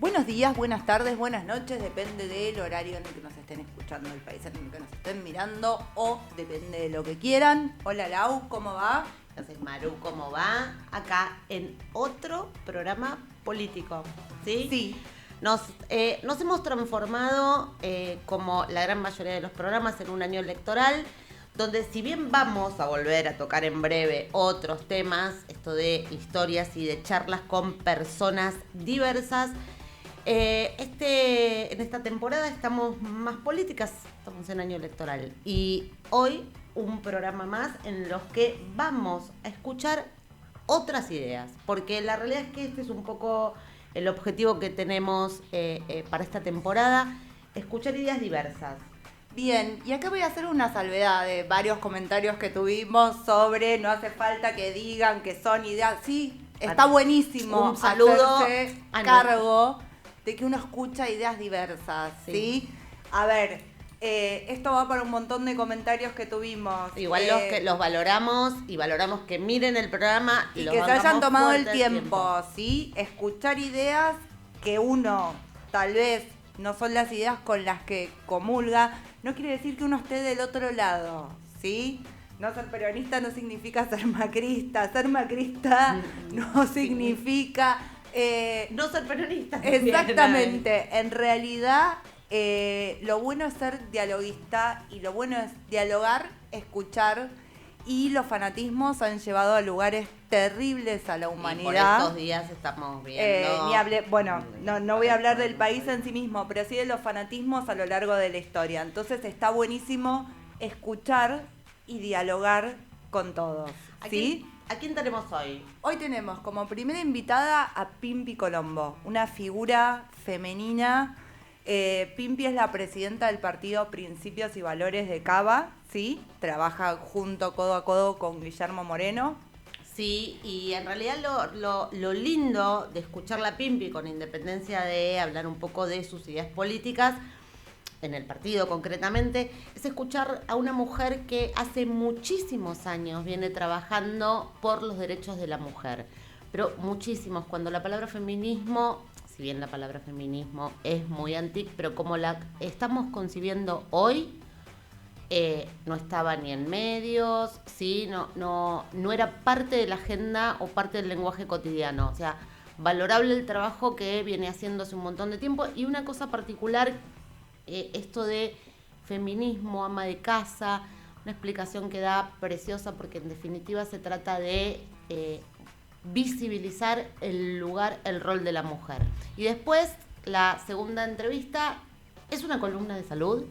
Buenos días, buenas tardes, buenas noches, depende del horario en el que nos estén escuchando, el país en el que nos estén mirando o depende de lo que quieran. Hola Lau, ¿cómo va? Entonces, Maru, ¿cómo va? Acá en otro programa político, ¿sí? Sí. Nos hemos transformado, como la gran mayoría de los programas, en un año electoral, donde si bien vamos a volver a tocar en breve otros temas, esto de historias y de charlas con personas diversas, en esta temporada estamos más políticas, estamos en año electoral. Y hoy un programa más en los que vamos a escuchar otras ideas, porque la realidad es que este es un poco el objetivo que tenemos para esta temporada, escuchar ideas diversas. Bien, y acá voy a hacer una salvedad de varios comentarios que tuvimos sobre no hace falta que digan que son ideas. Sí, está buenísimo un saludo hacerse cargo de que uno escucha ideas diversas, ¿sí? A ver, esto va para un montón de comentarios que tuvimos. Igual los valoramos y valoramos que miren el programa y que se hayan tomado el tiempo, ¿sí? Escuchar ideas que uno tal vez no son las ideas con las que comulga, no quiere decir que uno esté del otro lado, ¿sí? No ser peronista no significa ser macrista no significa... no ser peronista. Exactamente, en realidad lo bueno es ser dialoguista y lo bueno es dialogar, escuchar, y los fanatismos han llevado a lugares terribles a la humanidad. Y por estos días estamos viendo... no voy a hablar del país en sí mismo, pero sí de los fanatismos a lo largo de la historia. Entonces está buenísimo escuchar y dialogar con todos, ¿sí? ¿A quién tenemos hoy? Hoy tenemos como primera invitada a Pimpi Colombo, una figura femenina. Pimpi es la presidenta del partido Principios y Valores de Cava, ¿sí? Trabaja junto, codo a codo, con Guillermo Moreno. Sí, y en realidad lo lindo de escucharla a Pimpi, con independencia de hablar un poco de sus ideas políticas, en el partido concretamente, es escuchar a una mujer que hace muchísimos años viene trabajando por los derechos de la mujer. Pero muchísimos, cuando la palabra feminismo, si bien la palabra feminismo es muy antigua, pero como la estamos concibiendo hoy, no estaba ni en medios, ¿sí? no era parte de la agenda o parte del lenguaje cotidiano. O sea, valorable el trabajo que viene haciendo hace un montón de tiempo. Y una cosa particular, esto de feminismo, ama de casa, una explicación que da preciosa, porque en definitiva se trata de visibilizar el lugar, el rol de la mujer. Y después, la segunda entrevista, ¿es una columna de salud?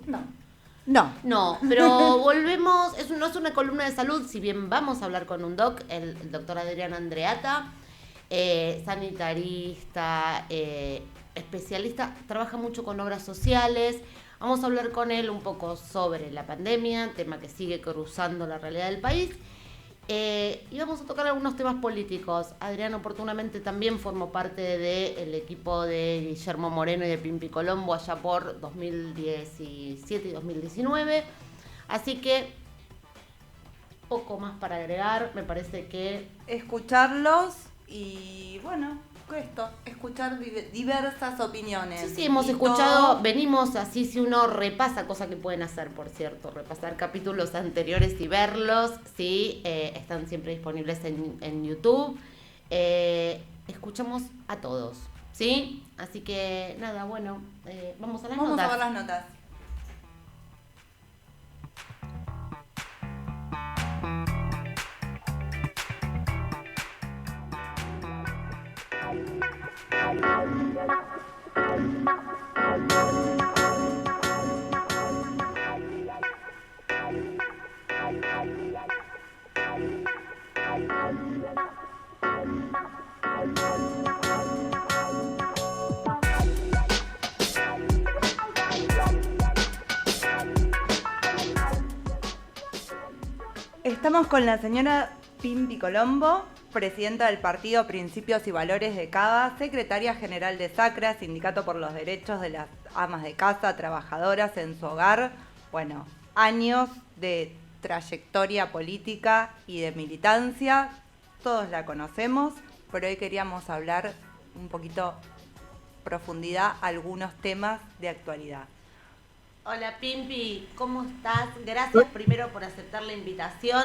No, pero volvemos, no es una columna de salud, si bien vamos a hablar con un el doctor Adriano Andreatta, sanitarista, especialista, trabaja mucho con obras sociales. Vamos a hablar con él un poco sobre la pandemia, tema que sigue cruzando la realidad del país. Y vamos a tocar algunos temas políticos. Adriano oportunamente también formó parte del equipo de Guillermo Moreno y de Pimpi Colombo allá por 2017 y 2019. Así que poco más para agregar. Me parece que escucharlos y escuchar diversas opiniones. Sí, hemos escuchado, venimos así, si uno repasa, cosa que pueden hacer, por cierto, repasar capítulos anteriores y verlos, sí, están siempre disponibles en YouTube. Escuchamos a todos, ¿sí? Así que, nada, bueno, vamos a las notas. Vamos a ver las notas. Estamos con la señora Pimpi Colombo, presidenta del partido Principios y Valores de Cava, secretaria general de SACRA, Sindicato por los Derechos de las Amas de Casa, Trabajadoras en su Hogar. Bueno, años de trayectoria política y de militancia, todos la conocemos, pero hoy queríamos hablar un poquito profundidad algunos temas de actualidad. Hola Pimpi, ¿cómo estás? Gracias primero por aceptar la invitación.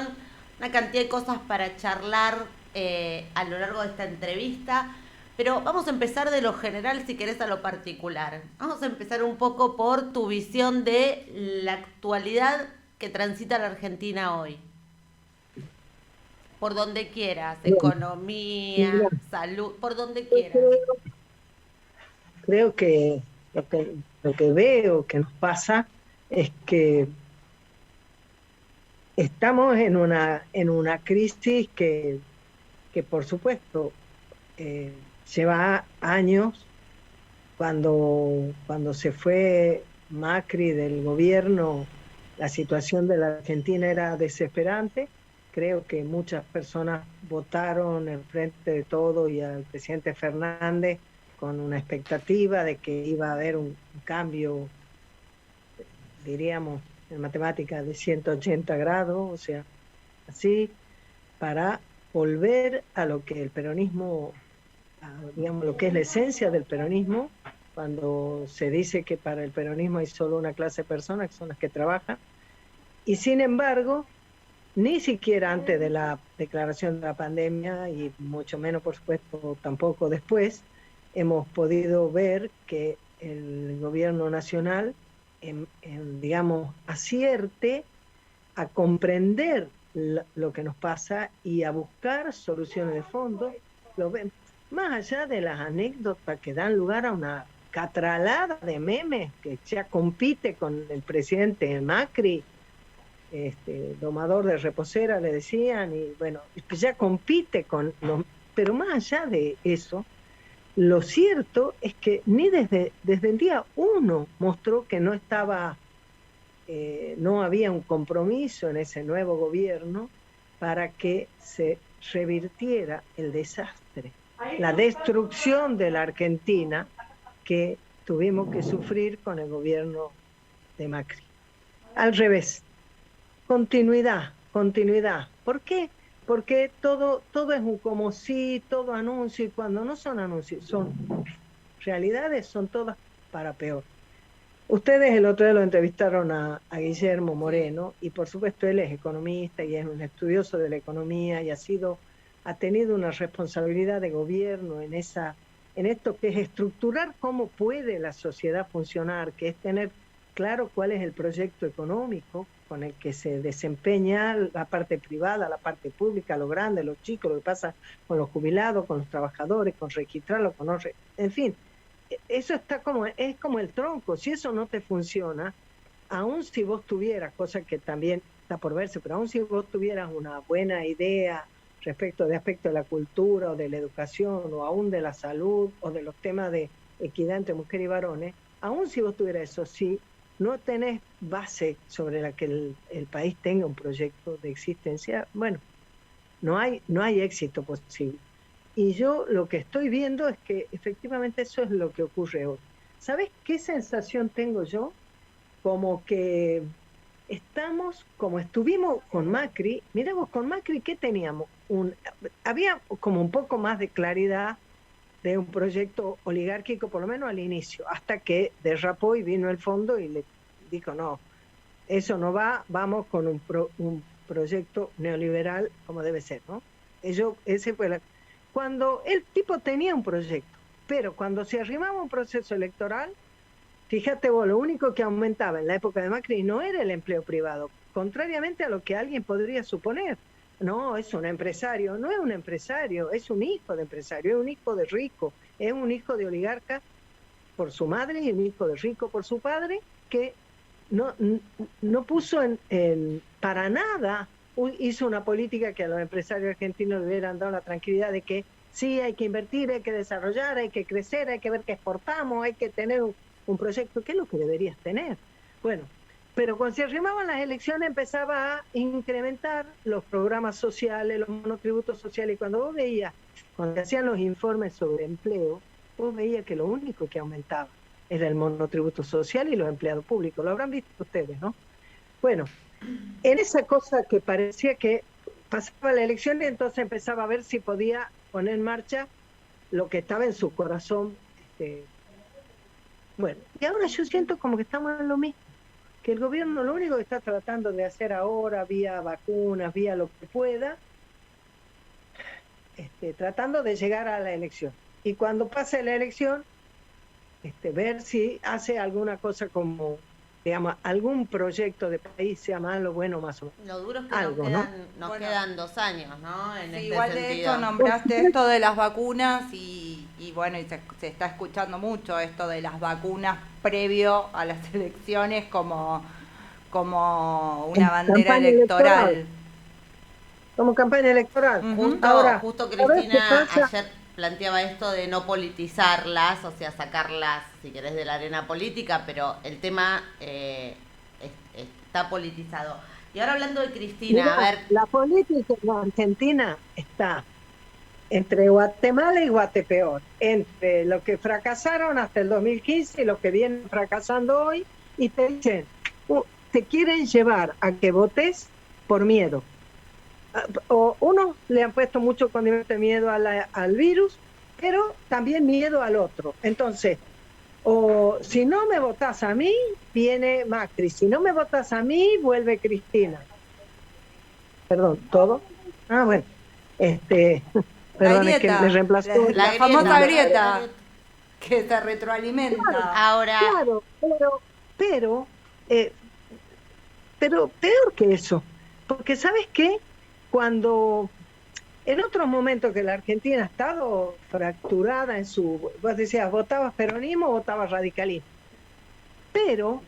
Una cantidad de cosas para charlar a lo largo de esta entrevista, pero vamos a empezar de lo general si querés a lo particular. Vamos a empezar un poco por tu visión de la actualidad que transita la Argentina hoy. Por donde quieras, economía, salud, por donde quieras. Creo que lo que veo que nos pasa es que estamos en una crisis que por supuesto lleva años. Cuando se fue Macri del gobierno, la situación de la Argentina era desesperante. Creo que muchas personas votaron en Frente de Todos y al presidente Fernández con una expectativa de que iba a haber un cambio, diríamos en matemáticas, de 180 grados, o sea, así, para volver a lo que el peronismo, digamos, lo que es la esencia del peronismo, cuando se dice que para el peronismo hay solo una clase de personas, que son las que trabajan, y sin embargo, ni siquiera antes de la declaración de la pandemia, y mucho menos, por supuesto, tampoco después, hemos podido ver que el gobierno nacional, digamos, acierte a comprender lo que nos pasa y a buscar soluciones de fondo, más allá de las anécdotas que dan lugar a una catralada de memes que ya compite con el presidente Macri, domador de reposera le decían, y bueno, ya compite con los, pero más allá de eso, lo cierto es que ni desde el día 1 mostró que no estaba, no había un compromiso en ese nuevo gobierno para que se revirtiera el desastre, la destrucción de la Argentina que tuvimos que sufrir con el gobierno de Macri. Al revés, continuidad. ¿Por qué? Porque todo es un como si, todo anuncio, y cuando no son anuncios, son realidades, son todas para peor. Ustedes el otro día lo entrevistaron a Guillermo Moreno, y por supuesto él es economista y es un estudioso de la economía y ha tenido una responsabilidad de gobierno en esto que es estructurar cómo puede la sociedad funcionar, que es tener claro cuál es el proyecto económico con el que se desempeña la parte privada, la parte pública, lo grande, los chicos, lo que pasa con los jubilados, con los trabajadores, con registrarlo, en fin, eso es como el tronco. Si eso no te funciona, aun si vos tuvieras, cosa que también está por verse, pero aun si vos tuvieras una buena idea respecto de aspectos de la cultura o de la educación o aún de la salud o de los temas de equidad entre mujeres y varones, aun si vos tuvieras eso, sí, no tenés base sobre la que el país tenga un proyecto de existencia, bueno, no hay éxito posible. Y yo lo que estoy viendo es que efectivamente eso es lo que ocurre hoy. ¿Sabés qué sensación tengo yo? Como que estamos, como estuvimos con Macri, miremos con Macri, ¿qué teníamos? Había como un poco más de claridad de un proyecto oligárquico, por lo menos al inicio, hasta que derrapó y vino el fondo y le dijo, no, eso no va, vamos con un proyecto neoliberal como debe ser, ¿no? Ese fue cuando el tipo tenía un proyecto, pero cuando se arrimaba un proceso electoral, fíjate vos, lo único que aumentaba en la época de Macri no era el empleo privado, contrariamente a lo que alguien podría suponer. No, es un empresario. No es un empresario, es un hijo de empresario, es un hijo de rico, es un hijo de oligarca por su madre y un hijo de rico por su padre, que no puso para nada, hizo una política que a los empresarios argentinos le hubieran dado la tranquilidad de que sí, hay que invertir, hay que desarrollar, hay que crecer, hay que ver que exportamos, hay que tener un proyecto, que es lo que deberías tener. Bueno, pero cuando se arrimaban las elecciones empezaba a incrementar los programas sociales, los monotributos sociales, y cuando hacían los informes sobre empleo, vos veías que lo único que aumentaba era el monotributo social y los empleados públicos. Lo habrán visto ustedes, ¿no? Bueno, en esa cosa que parecía que pasaba la elección y entonces empezaba a ver si podía poner en marcha lo que estaba en su corazón Bueno, y ahora yo siento como que estamos en lo mismo, que el gobierno lo único que está tratando de hacer ahora, vía vacunas, vía lo que pueda, tratando de llegar a la elección. Y cuando pase la elección, ver si hace alguna cosa como, digamos, algún proyecto de país, sea malo, bueno, más o menos. Lo duro es que algo, nos quedan 2 años, ¿no? En Sí, este igual sentido. de hecho nombraste esto de las vacunas y bueno, y se está escuchando mucho esto de las vacunas previo a las elecciones como una bandera electoral. Como campaña electoral. Justo Cristina ayer planteaba esto de no politizarlas, o sea, sacarlas, si querés, de la arena política, pero el tema está politizado. Y ahora hablando de Cristina, Mirá, a ver... La política en Argentina está entre Guatemala y Guatepeor, entre lo que fracasaron hasta el 2015 y lo que vienen fracasando hoy, y te dicen, te quieren llevar a que votes por miedo. O unos le han puesto mucho condimento de miedo al virus, pero también miedo al otro. Entonces, o si no me votas a mí, viene Macri. Si no me votas a mí, vuelve Cristina. Perdón, ¿todo? Ah, bueno. Perdón, es que me reemplazó. La famosa grieta que se retroalimenta. Claro, ahora... Claro, pero peor que eso. Porque ¿sabes qué? Cuando en otros momentos que la Argentina ha estado fracturada en su... Vos decías, ¿votabas peronismo o votabas radicalismo? Pero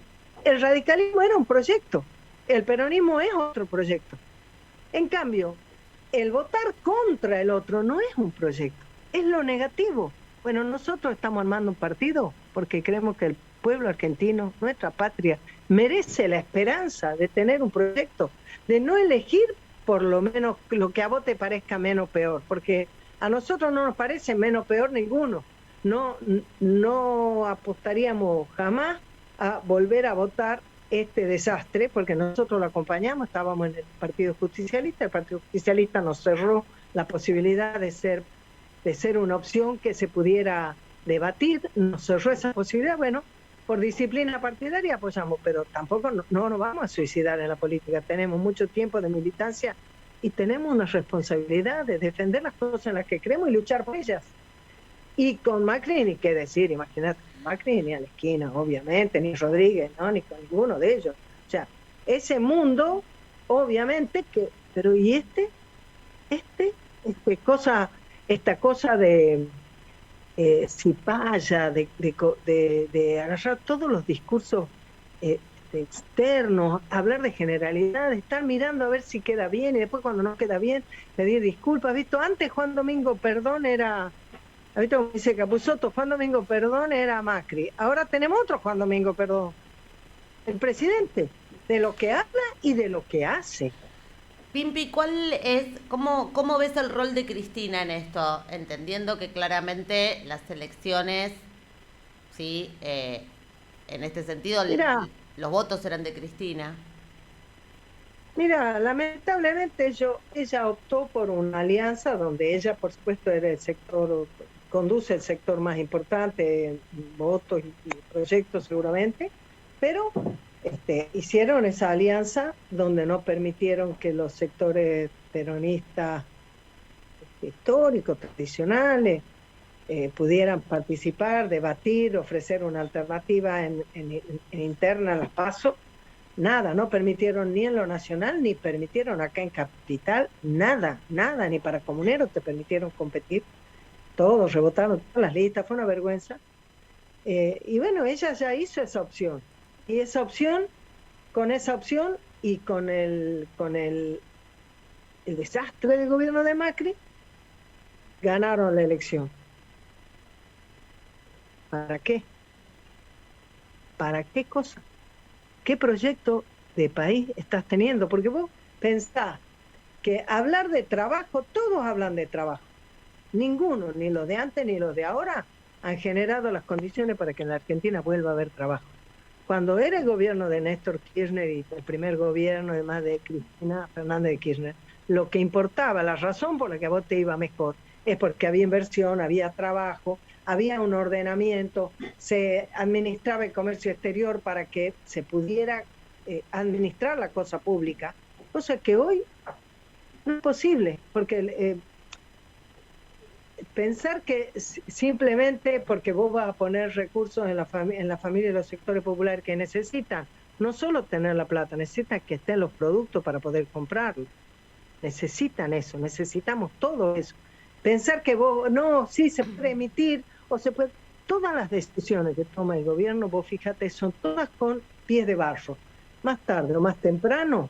el radicalismo era un proyecto, el peronismo es otro proyecto. En cambio, el votar contra el otro no es un proyecto, es lo negativo. Bueno, nosotros estamos armando un partido porque creemos que el pueblo argentino, nuestra patria, merece la esperanza de tener un proyecto, de no elegir por lo menos lo que a vos te parezca menos peor, porque a nosotros no nos parece menos peor ninguno. No apostaríamos jamás a volver a votar este desastre, porque nosotros lo acompañamos, estábamos en el Partido Justicialista, el Partido Justicialista nos cerró la posibilidad de ser una opción que se pudiera debatir, nos cerró esa posibilidad, bueno, por disciplina partidaria apoyamos, pero tampoco no nos vamos a suicidar en la política, tenemos mucho tiempo de militancia y tenemos una responsabilidad de defender las cosas en las que creemos y luchar por ellas. Y con Macri ni qué decir, imagínate, Macri ni a la esquina, obviamente, ni Rodríguez, no, ni con ninguno de ellos. O sea, ese mundo, obviamente que, pero ¿y esta cosa de cipaya, de agarrar todos los discursos externos, hablar de generalidades, estar mirando a ver si queda bien y después cuando no queda bien pedir disculpas. ¿Visto? Antes Juan Domingo Perdón era, ahorita como dice Capusotto, Juan Domingo Perdón era Macri. Ahora tenemos otro Juan Domingo Perdón, el presidente, de lo que habla y de lo que hace. Pimpi, cómo ves el rol de Cristina en esto? Entendiendo que claramente las elecciones, sí, en este sentido, los votos eran de Cristina. Mira, lamentablemente ella optó por una alianza donde ella, por supuesto, conduce el sector más importante en votos y proyectos seguramente, pero hicieron esa alianza donde no permitieron que los sectores peronistas históricos, tradicionales, pudieran participar, debatir, ofrecer una alternativa en interna a las PASO. Nada, no permitieron ni en lo nacional, ni permitieron acá en Capital, nada, ni para comuneros te permitieron competir. Todos rebotaron todas las listas, fue una vergüenza. Y bueno, ella ya hizo esa opción. Y con esa opción y con el desastre del gobierno de Macri, ganaron la elección. ¿Para qué? ¿Para qué cosa? ¿Qué proyecto de país estás teniendo? Porque vos pensás que hablar de trabajo, todos hablan de trabajo. Ninguno, ni los de antes ni los de ahora, han generado las condiciones para que en la Argentina vuelva a haber trabajo. Cuando era el gobierno de Néstor Kirchner y el primer gobierno, además de Cristina Fernández de Kirchner, lo que importaba, la razón por la que a vos te iba mejor, es porque había inversión, había trabajo, había un ordenamiento, se administraba el comercio exterior para que se pudiera administrar la cosa pública, cosa que hoy no es posible, porque pensar que simplemente porque vos vas a poner recursos en la familia y los sectores populares que necesitan, no solo tener la plata, necesitan que estén los productos para poder comprarlos. Necesitan eso, necesitamos todo eso. Pensar que vos, no, sí, se puede emitir, o se puede... Todas las decisiones que toma el gobierno, vos fíjate, son todas con pies de barro. Más tarde o más temprano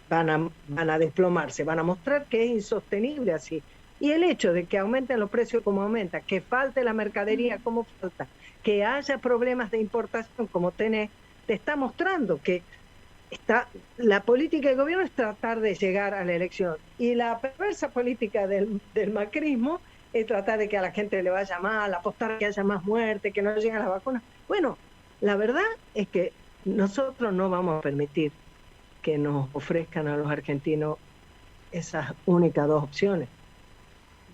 van a desplomarse, van a mostrar que es insostenible así. Y el hecho de que aumenten los precios como aumenta, que falte la mercadería como falta, que haya problemas de importación como tenés, te está mostrando que la política del gobierno es tratar de llegar a la elección. Y la perversa política del macrismo es tratar de que a la gente le vaya mal, apostar a que haya más muerte, que no lleguen las vacunas. Bueno, la verdad es que nosotros no vamos a permitir que nos ofrezcan a los argentinos esas únicas dos opciones.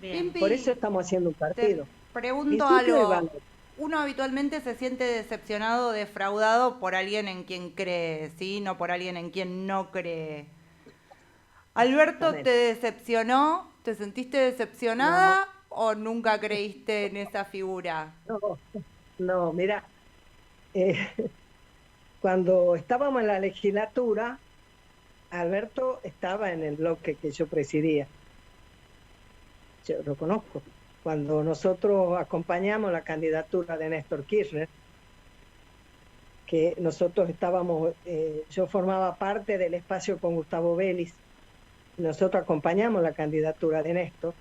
Bien. Por eso estamos haciendo un partido. Te pregunto algo. Uno habitualmente se siente decepcionado, defraudado por alguien en quien cree, ¿sí? No por alguien en quien no cree. ¿Alberto te decepcionó? ¿Te sentiste decepcionada o nunca creíste en esa figura? No, mira, cuando estábamos en la legislatura, Alberto estaba en el bloque que yo presidía. Yo lo conozco. Cuando nosotros acompañamos la candidatura de Néstor Kirchner, que nosotros estábamos, yo formaba parte del espacio con Gustavo Vélez, nosotros acompañamos la candidatura de Néstor,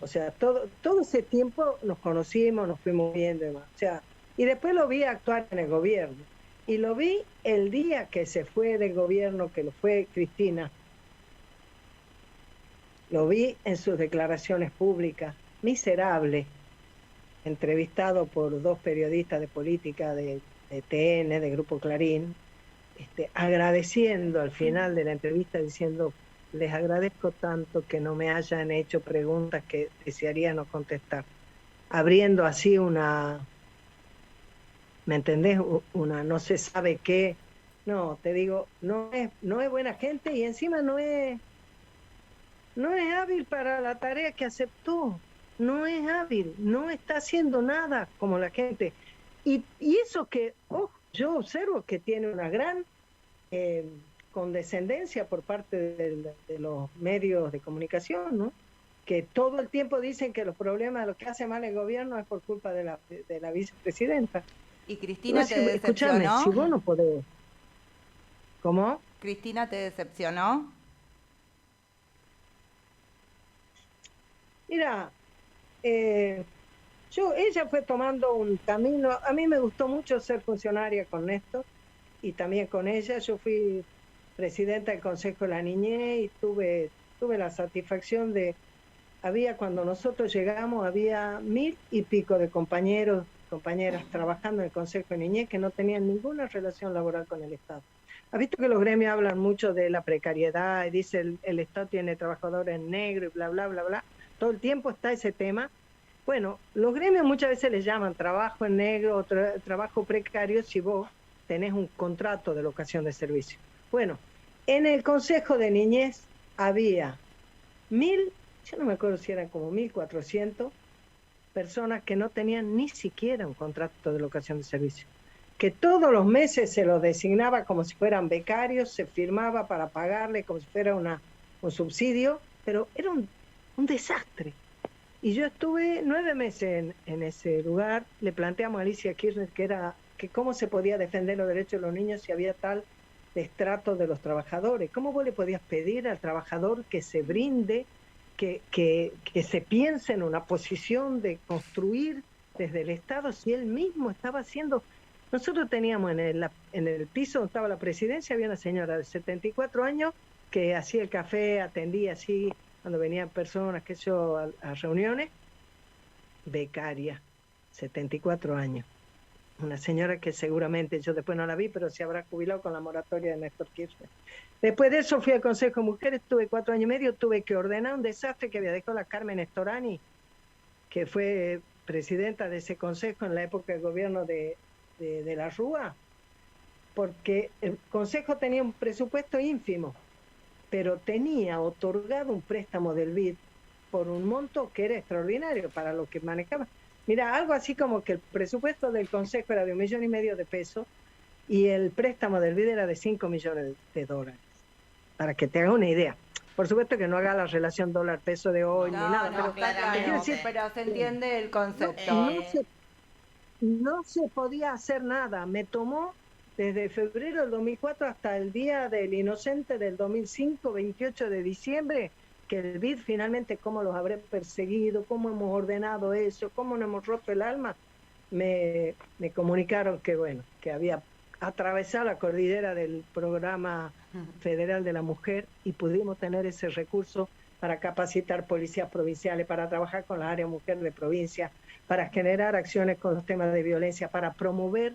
o sea, todo ese tiempo nos conocimos, nos fuimos viendo y demás, o sea, y después lo vi actuar en el gobierno, y lo vi el día que se fue del gobierno, que lo fue Cristina, lo vi en sus declaraciones públicas, miserable, entrevistado por dos periodistas de política de TN, de Grupo Clarín, agradeciendo al final de la entrevista, diciendo, les agradezco tanto que no me hayan hecho preguntas que desearía no contestar, abriendo así una, ¿me entendés? Una no se sabe qué, no, te digo, no es buena gente y encima no es hábil para la tarea que aceptó. No es hábil, no está haciendo nada como la gente. Y eso que, yo observo que tiene una gran condescendencia por parte de los medios de comunicación, ¿no? Que todo el tiempo dicen que los problemas, lo que hace mal el gobierno es por culpa de la vicepresidenta. ¿Y Cristina te decepcionó? Escúchame, si vos no podés... ¿Cómo? ¿Cristina te decepcionó? Mira... ella fue tomando un camino, a mí me gustó mucho ser funcionaria con Néstor y también con ella. Yo fui presidenta del Consejo de la Niñez y tuve la satisfacción cuando nosotros llegamos, había 1000 y pico de compañeras trabajando en el Consejo de Niñez que no tenían ninguna relación laboral con el Estado. ¿Has visto que los gremios hablan mucho de la precariedad y dice el Estado tiene trabajadores en negro y bla, bla, bla, bla? Todo el tiempo está ese tema. Bueno, los gremios muchas veces les llaman trabajo en negro o trabajo precario si vos tenés un contrato de locación de servicio. Bueno, en el Consejo de Niñez había 1000, yo no me acuerdo si eran como 1400 personas que no tenían ni siquiera un contrato de locación de servicio, que todos los meses se los designaba como si fueran becarios, se firmaba para pagarle como si fuera un subsidio, pero era un desastre. Y yo estuve 9 meses en ese lugar. Le planteamos a Alicia Kirchner que cómo se podía defender los derechos de los niños si había tal destrato de los trabajadores. ¿Cómo vos le podías pedir al trabajador que se brinde, que se piense en una posición de construir desde el Estado si él mismo estaba haciendo? Nosotros teníamos en el piso donde estaba la presidencia, había una señora de 74 años que hacía el café, atendía así cuando venían personas, a reuniones, becaria, 74 años. Una señora que seguramente, yo después no la vi, pero se habrá jubilado con la moratoria de Néstor Kirchner. Después de eso fui al Consejo de Mujeres, tuve 4 años y medio, tuve que ordenar un desastre que había dejado la Carmen Estorani, que fue presidenta de ese consejo en la época del gobierno de la Rúa, porque el consejo tenía un presupuesto ínfimo, pero tenía otorgado un préstamo del BID por un monto que era extraordinario para lo que manejaba. Mira, algo así como que el presupuesto del consejo era de 1,5 millones de pesos y el préstamo del BID era de 5 millones de dólares, para que te hagas una idea. Por supuesto que no haga la relación dólar-peso de hoy ni nada, pero, pero se entiende el concepto. No se podía hacer nada. Me tomó desde febrero del 2004 hasta el Día del Inocente del 2005, 28 de diciembre, que el BID finalmente, cómo los habré perseguido, cómo hemos ordenado eso, cómo nos hemos roto el alma, me comunicaron que, bueno, que había atravesado la cordillera del Programa Federal de la Mujer y pudimos tener ese recurso para capacitar policías provinciales, para trabajar con la área mujer de provincia, para generar acciones con los temas de violencia, para promover,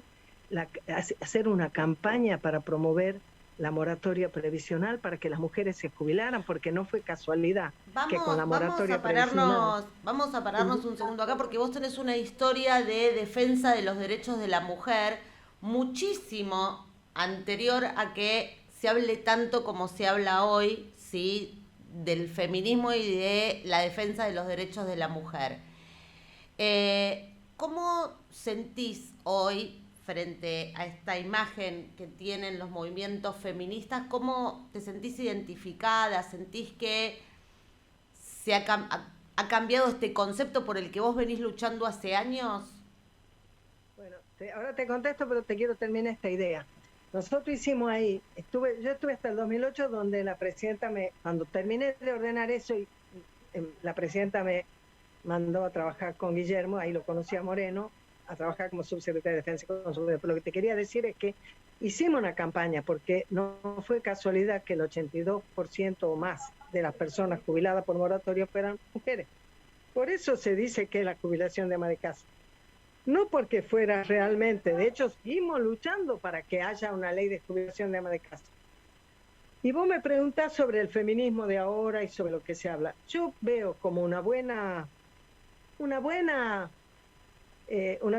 hacer una campaña para promover la moratoria previsional para que las mujeres se jubilaran, porque no fue casualidad que con la moratoria previsional... Vamos a pararnos un segundo acá, porque vos tenés una historia de defensa de los derechos de la mujer muchísimo anterior a que se hable tanto como se habla hoy, ¿sí?, del feminismo y de la defensa de los derechos de la mujer. ¿Cómo sentís hoy, frente a esta imagen que tienen los movimientos feministas, cómo te sentís identificada? ¿Sentís que se ha cambiado este concepto por el que vos venís luchando hace años? Bueno, ahora te contesto, pero te quiero terminar esta idea. Nosotros hicimos ahí, yo estuve hasta el 2008, donde la presidenta cuando terminé de ordenar eso, la presidenta me mandó a trabajar con Guillermo, ahí lo conocí a Moreno, a trabajar como subsecretario de Defensa y Consumo. Pero lo que te quería decir es que hicimos una campaña, porque no fue casualidad que el 82% o más de las personas jubiladas por moratorio fueran mujeres. Por eso se dice que es la jubilación de ama de casa. No porque fuera realmente, de hecho seguimos luchando para que haya una ley de jubilación de ama de casa. Y vos me preguntás sobre el feminismo de ahora y sobre lo que se habla. Yo veo como una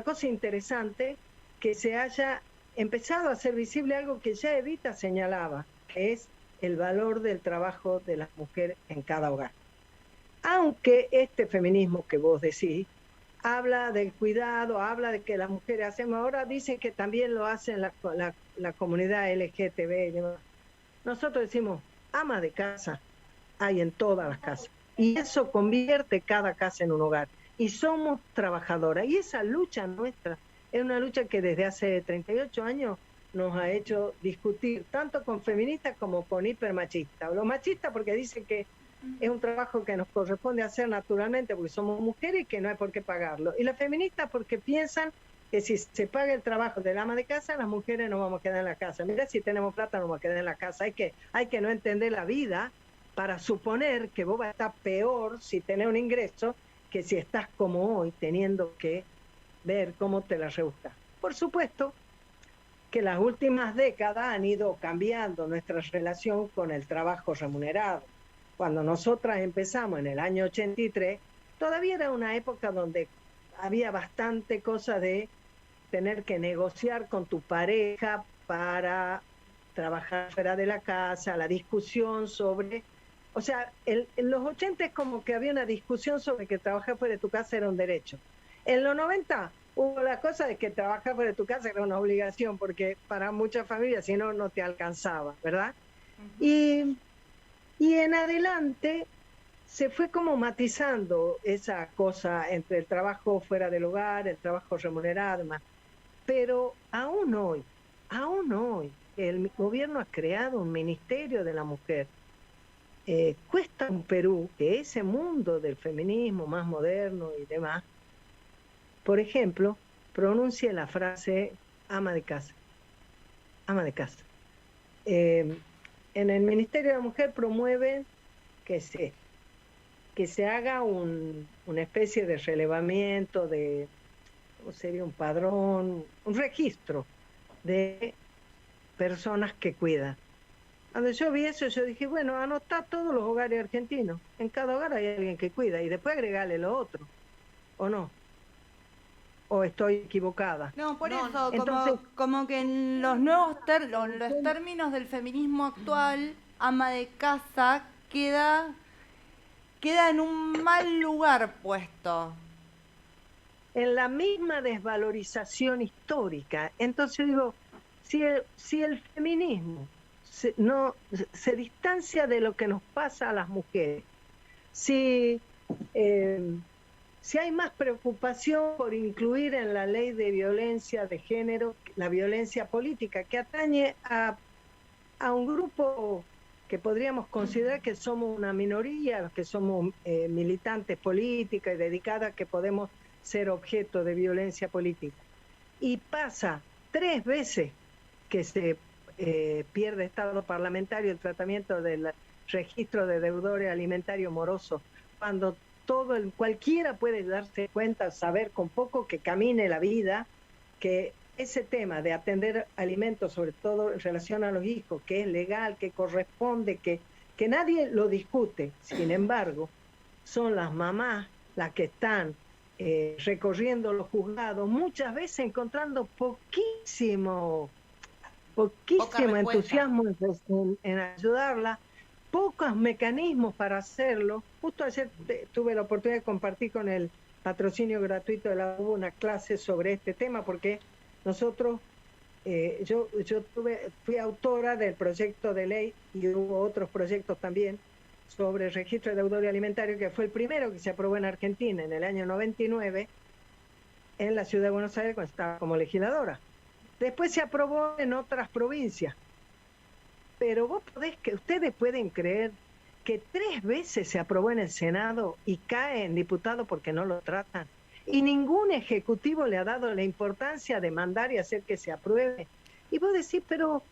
cosa interesante que se haya empezado a hacer visible algo que ya Evita señalaba, que es el valor del trabajo de las mujeres en cada hogar. Aunque este feminismo que vos decís habla del cuidado, habla de que las mujeres hacemos, ahora dicen que también lo hacen la comunidad LGTB y demás. Nosotros decimos, ama de casa hay en todas las casas, y eso convierte cada casa en un hogar, y somos trabajadoras, y esa lucha nuestra es una lucha que desde hace 38 años nos ha hecho discutir, tanto con feministas como con hipermachistas. Los machistas porque dicen que es un trabajo que nos corresponde hacer naturalmente porque somos mujeres y que no hay por qué pagarlo. Y las feministas porque piensan que si se paga el trabajo del ama de casa, las mujeres no vamos a quedar en la casa. Mira, si tenemos plata no vamos a quedar en la casa. Hay que no entender la vida para suponer que vos vas a estar peor si tenés un ingreso que si estás como hoy, teniendo que ver cómo te la rebuscas. Por supuesto que las últimas décadas han ido cambiando nuestra relación con el trabajo remunerado. Cuando nosotras empezamos en el año 83, todavía era una época donde había bastante cosa de tener que negociar con tu pareja para trabajar fuera de la casa, la discusión sobre... O sea, en los 80 es como que había una discusión sobre que trabajar fuera de tu casa era un derecho. En los 90 hubo la cosa de que trabajar fuera de tu casa era una obligación, porque para muchas familias, si no, no te alcanzaba, ¿verdad? Uh-huh. Y en adelante se fue como matizando esa cosa entre el trabajo fuera del hogar, el trabajo remunerado y demás. Pero aún hoy, el gobierno ha creado un Ministerio de la Mujer. Cuesta en Perú que ese mundo del feminismo más moderno y demás, por ejemplo, pronuncie la frase ama de casa. Ama de casa. En el Ministerio de la Mujer promueven que se haga una especie de relevamiento, ¿cómo sería? Un padrón, un registro de personas que cuidan. Cuando yo vi eso, yo dije, bueno, anotá todos los hogares argentinos. En cada hogar hay alguien que cuida y después agregarle lo otro. ¿o no? ¿O estoy equivocada? No, por No, eso, entonces- como que en los los términos del feminismo actual, ama de casa queda en un mal lugar puesto. En la misma desvalorización histórica. Entonces digo, si el feminismo no, se distancia de lo que nos pasa a las mujeres, si, si hay más preocupación por incluir en la ley de violencia de género la violencia política, que atañe a un grupo que podríamos considerar que somos una minoría, que somos militantes políticas y dedicadas, que podemos ser objeto de violencia política. Y pasa 3 veces que se pierde estado parlamentario el tratamiento del registro de deudores alimentarios morosos, cuando cualquiera puede darse cuenta, saber con poco que camine la vida, que ese tema de atender alimentos, sobre todo en relación a los hijos, que es legal, que corresponde, que nadie lo discute. Sin embargo, son las mamás las que están recorriendo los juzgados, muchas veces encontrando poquísimo entusiasmo en ayudarla, pocos mecanismos para hacerlo. Justo ayer tuve la oportunidad de compartir con el patrocinio gratuito de la UBA una clase sobre este tema, porque nosotros, yo fui autora del proyecto de ley, y hubo otros proyectos también, sobre el registro de deudores alimentarios, que fue el primero que se aprobó en Argentina en el año 99, en la ciudad de Buenos Aires, cuando estaba como legisladora. Después se aprobó en otras provincias. Pero ustedes pueden creer que 3 veces se aprobó en el Senado y cae en diputado porque no lo tratan. Y ningún ejecutivo le ha dado la importancia de mandar y hacer que se apruebe. Y vos decís, pero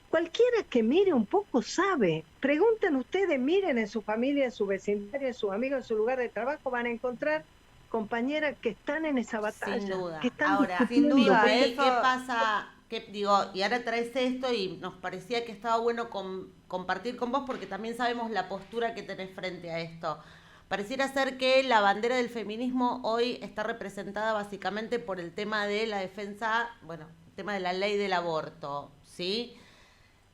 cualquiera que mire un poco sabe. Pregunten ustedes, miren en su familia, en su vecindario, en sus amigos, en su lugar de trabajo, van a encontrar compañeras que están en esa batalla. Sin duda. Que están Ahora, discutiendo. sin duda, ¿qué eso... pasa? Y ahora traes esto y nos parecía que estaba bueno compartir con vos porque también sabemos la postura que tenés frente a esto. Pareciera ser que la bandera del feminismo hoy está representada básicamente por el tema de la defensa, el tema de la ley del aborto, ¿sí?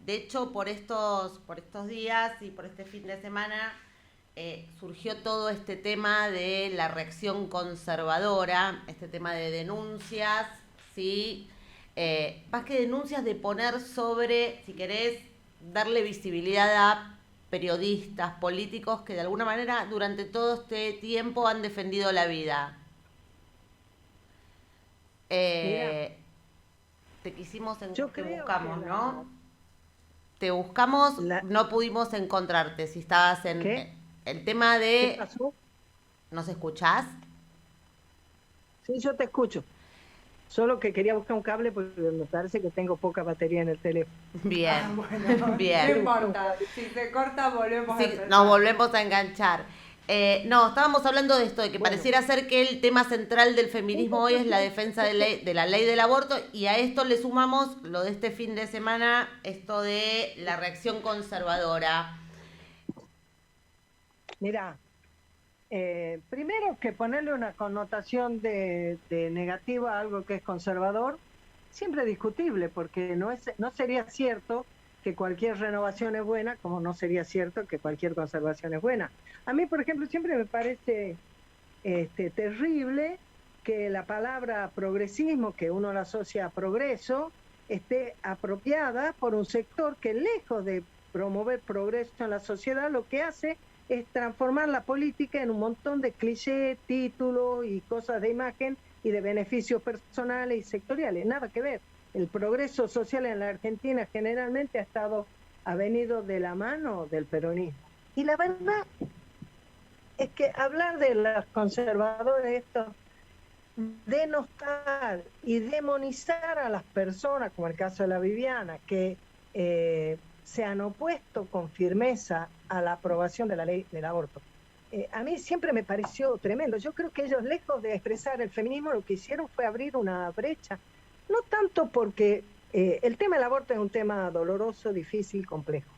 De hecho, por estos días y por este fin de semana surgió todo este tema de la reacción conservadora, este tema de denuncias, ¿sí? Más que denuncias, de poner sobre, si querés, darle visibilidad a periodistas, políticos que de alguna manera durante todo este tiempo han defendido la vida. Te quisimos, te buscamos, ¿no? Te buscamos, no pudimos encontrarte. Si estabas en el tema de... ¿Qué pasó? ¿Nos escuchás? Sí, yo te escucho. Solo que quería buscar un cable porque me parece que tengo poca batería en el teléfono. Bien, Bueno, bien. no importa, si se corta volvemos a empezar. Nos volvemos a enganchar. No, estábamos hablando de esto, de que pareciera ser que el tema central del feminismo hoy es la defensa de la ley del aborto, y a esto le sumamos lo de este fin de semana, esto de la reacción conservadora. Mira, primero que ponerle una connotación de negativa a algo que es conservador, siempre discutible, porque no sería cierto que cualquier renovación es buena, como no sería cierto que cualquier conservación es buena. A mí, por ejemplo, siempre me parece terrible que la palabra progresismo, que uno la asocia a progreso, esté apropiada por un sector que, lejos de promover progreso en la sociedad, lo que hace es transformar la política en un montón de clichés, títulos y cosas de imagen y de beneficios personales y sectoriales. Nada que ver. El progreso social en la Argentina generalmente ha venido de la mano del peronismo. Y la verdad es que hablar de los conservadores, esto, denostar y demonizar a las personas, como el caso de la Viviana, que se han opuesto con firmeza a la aprobación de la ley del aborto. A mí siempre me pareció tremendo. Yo creo que ellos, lejos de expresar el feminismo, lo que hicieron fue abrir una brecha. No tanto porque el tema del aborto es un tema doloroso, difícil, complejo.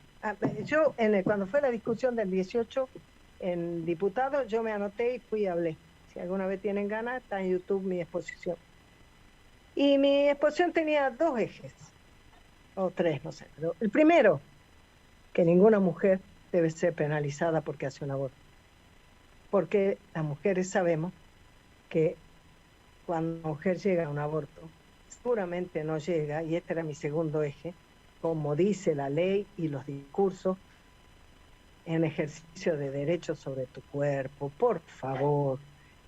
Yo, cuando fue la discusión del 18 en diputado, yo me anoté y fui y hablé. Si alguna vez tienen ganas, está en YouTube mi exposición. Y mi exposición tenía 2 ejes, o 3, no sé. Pero el primero, que ninguna mujer debe ser penalizada porque hace un aborto. Porque las mujeres sabemos que cuando una mujer llega a un aborto, seguramente no llega, y este era mi segundo eje, como dice la ley y los discursos, en ejercicio de derechos sobre tu cuerpo. Por favor,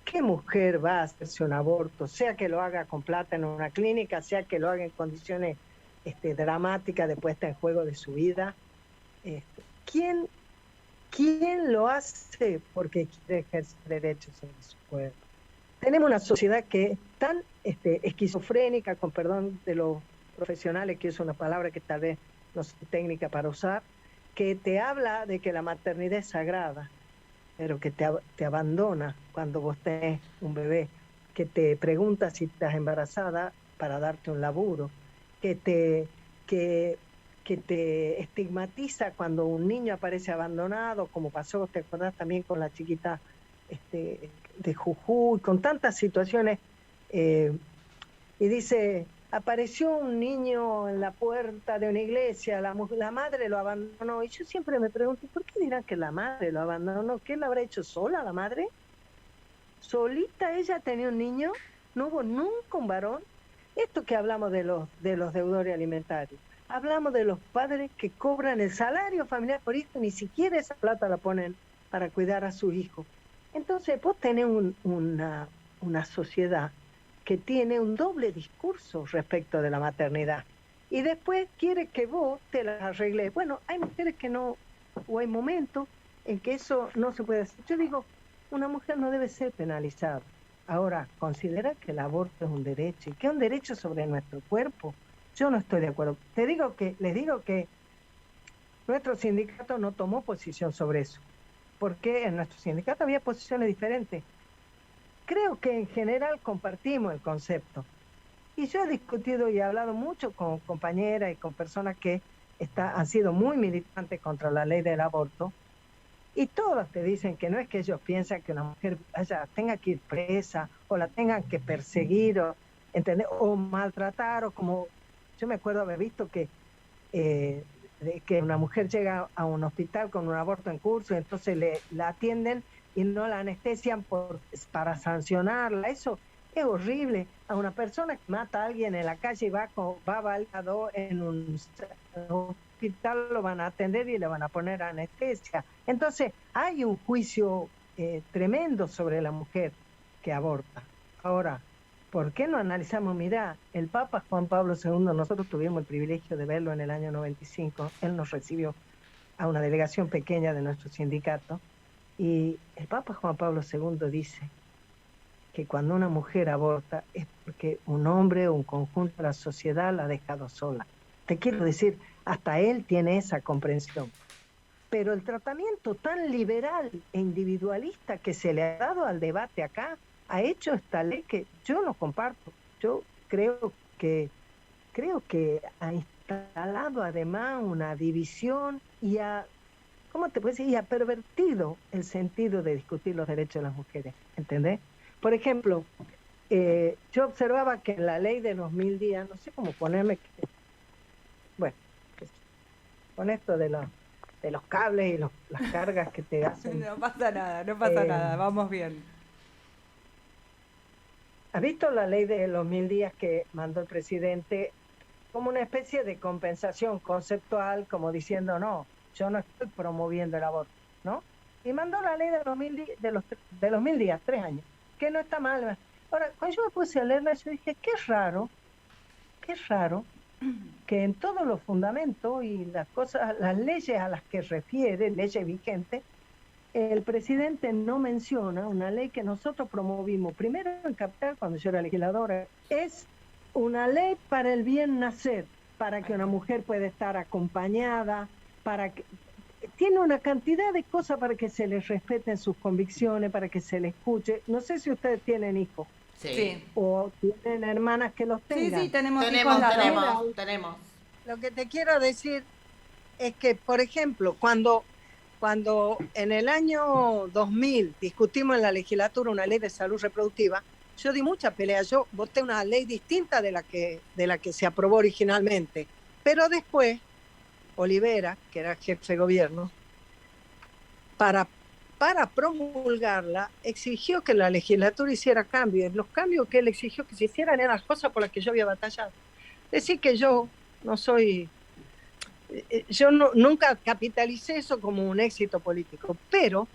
¿qué mujer va a hacerse un aborto? Sea que lo haga con plata en una clínica, sea que lo haga en condiciones dramáticas de puesta en juego de su vida. ¿Quién lo hace porque quiere ejercer derechos sobre su cuerpo? Tenemos una sociedad que es tan esquizofrénica, con perdón de los profesionales, que es una palabra que tal vez no es técnica para usar, que te habla de que la maternidad es sagrada, pero que te abandona cuando vos tenés un bebé, que te pregunta si estás embarazada para darte un laburo, que te estigmatiza cuando un niño aparece abandonado, como pasó, te acordás también con la chiquita de Jujuy, con tantas situaciones, y dice, apareció un niño en la puerta de una iglesia, la madre lo abandonó, y yo siempre me pregunto, ¿por qué dirán que la madre lo abandonó? ¿Qué la habrá hecho sola la madre? ¿Solita ella tenía un niño? ¿No hubo nunca un varón? Esto que hablamos de los deudores alimentarios, hablamos de los padres que cobran el salario familiar por hijo, ni siquiera esa plata la ponen para cuidar a sus hijos. Entonces vos tenés una sociedad que tiene un doble discurso respecto de la maternidad y después quiere que vos te las arregles. Bueno, hay mujeres que no, o hay momentos en que eso no se puede hacer. Yo digo, una mujer no debe ser penalizada. Ahora, considera que el aborto es un derecho y que es un derecho sobre nuestro cuerpo. Yo no estoy de acuerdo. Les digo que nuestro sindicato no tomó posición sobre eso, porque en nuestro sindicato había posiciones diferentes. Creo que en general compartimos el concepto. Y yo he discutido y he hablado mucho con compañeras y con personas que han sido muy militantes contra la ley del aborto, y todas te dicen que no es que ellos piensan que una mujer tenga que ir presa o la tengan que perseguir o maltratar, o como yo me acuerdo haber visto que una mujer llega a un hospital con un aborto en curso y entonces la atienden y no la anestesian para sancionarla. Eso es horrible. A una persona que mata a alguien en la calle y va baleado en un hospital, lo van a atender y le van a poner anestesia. Entonces hay un juicio tremendo sobre la mujer que aborta. Ahora, ¿por qué no analizamos? Mirá, el Papa Juan Pablo II, nosotros tuvimos el privilegio de verlo en el año 95, él nos recibió a una delegación pequeña de nuestro sindicato, y el Papa Juan Pablo II dice que cuando una mujer aborta es porque un hombre o un conjunto de la sociedad la ha dejado sola. Te quiero decir, hasta él tiene esa comprensión. Pero el tratamiento tan liberal e individualista que se le ha dado al debate acá ha hecho esta ley que yo no comparto. Yo creo que ha instalado además una división y ¿cómo te puedo decir? Y ha pervertido el sentido de discutir los derechos de las mujeres, ¿entendés? Por ejemplo, yo observaba que en la ley de los 1000 días, no sé cómo ponerme, bueno, con esto de los cables y las cargas que te hacen. No pasa nada, vamos bien. ¿Has visto la ley de los 1000 días que mandó el presidente como una especie de compensación conceptual, como diciendo, no, yo no estoy promoviendo el aborto, ¿no? Y mandó la ley de los 1000 días, 3 años, que no está mal. Ahora, cuando yo me puse a leerla, yo dije, qué raro que en todos los fundamentos y las leyes a las que refiere, leyes vigentes, el presidente no menciona una ley que nosotros promovimos primero en Capital cuando yo era legisladora. Es una ley para el bien nacer, para que una mujer pueda estar acompañada, tiene una cantidad de cosas para que se les respeten sus convicciones, para que se les escuche. No sé si ustedes tienen hijos. Sí. O tienen hermanas que los tengan. Sí, tenemos hijos. Tenemos. Lo que te quiero decir es que, por ejemplo, cuando cuando en el año 2000 discutimos en la legislatura una ley de salud reproductiva, yo di mucha pelea, yo voté una ley distinta de la que se aprobó originalmente, pero después Olivera, que era jefe de gobierno, para promulgarla, exigió que la legislatura hiciera cambios. Los cambios que él exigió que se hicieran eran las cosas por las que yo había batallado. Decir que yo no soy... nunca capitalicé eso como un éxito político, pero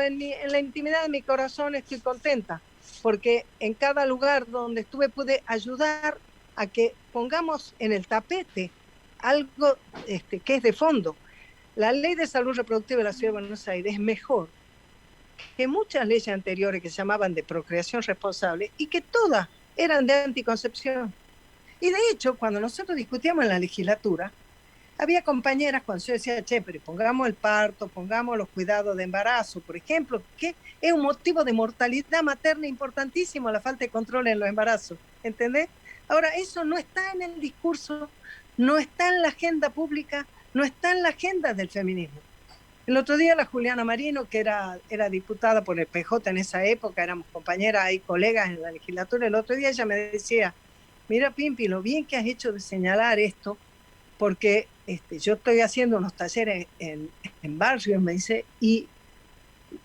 en la intimidad de mi corazón estoy contenta, porque en cada lugar donde estuve pude ayudar a que pongamos en el tapete algo que es de fondo. La ley de salud reproductiva de la Ciudad de Buenos Aires es mejor que muchas leyes anteriores que se llamaban de procreación responsable y que todas eran de anticoncepción. Y de hecho, cuando nosotros discutíamos en la legislatura, había compañeras cuando yo decía, che, pero pongamos el parto, pongamos los cuidados de embarazo, por ejemplo, que es un motivo de mortalidad materna importantísimo, la falta de control en los embarazos, ¿entendés? Ahora, eso no está en el discurso, no está en la agenda pública, no está en la agenda del feminismo. El otro día la Juliana Marino, que era diputada por el PJ en esa época, éramos compañeras y colegas en la legislatura, el otro día ella me decía, mira Pimpi, lo bien que has hecho de señalar esto, porque yo estoy haciendo unos talleres en barrios, me dice, y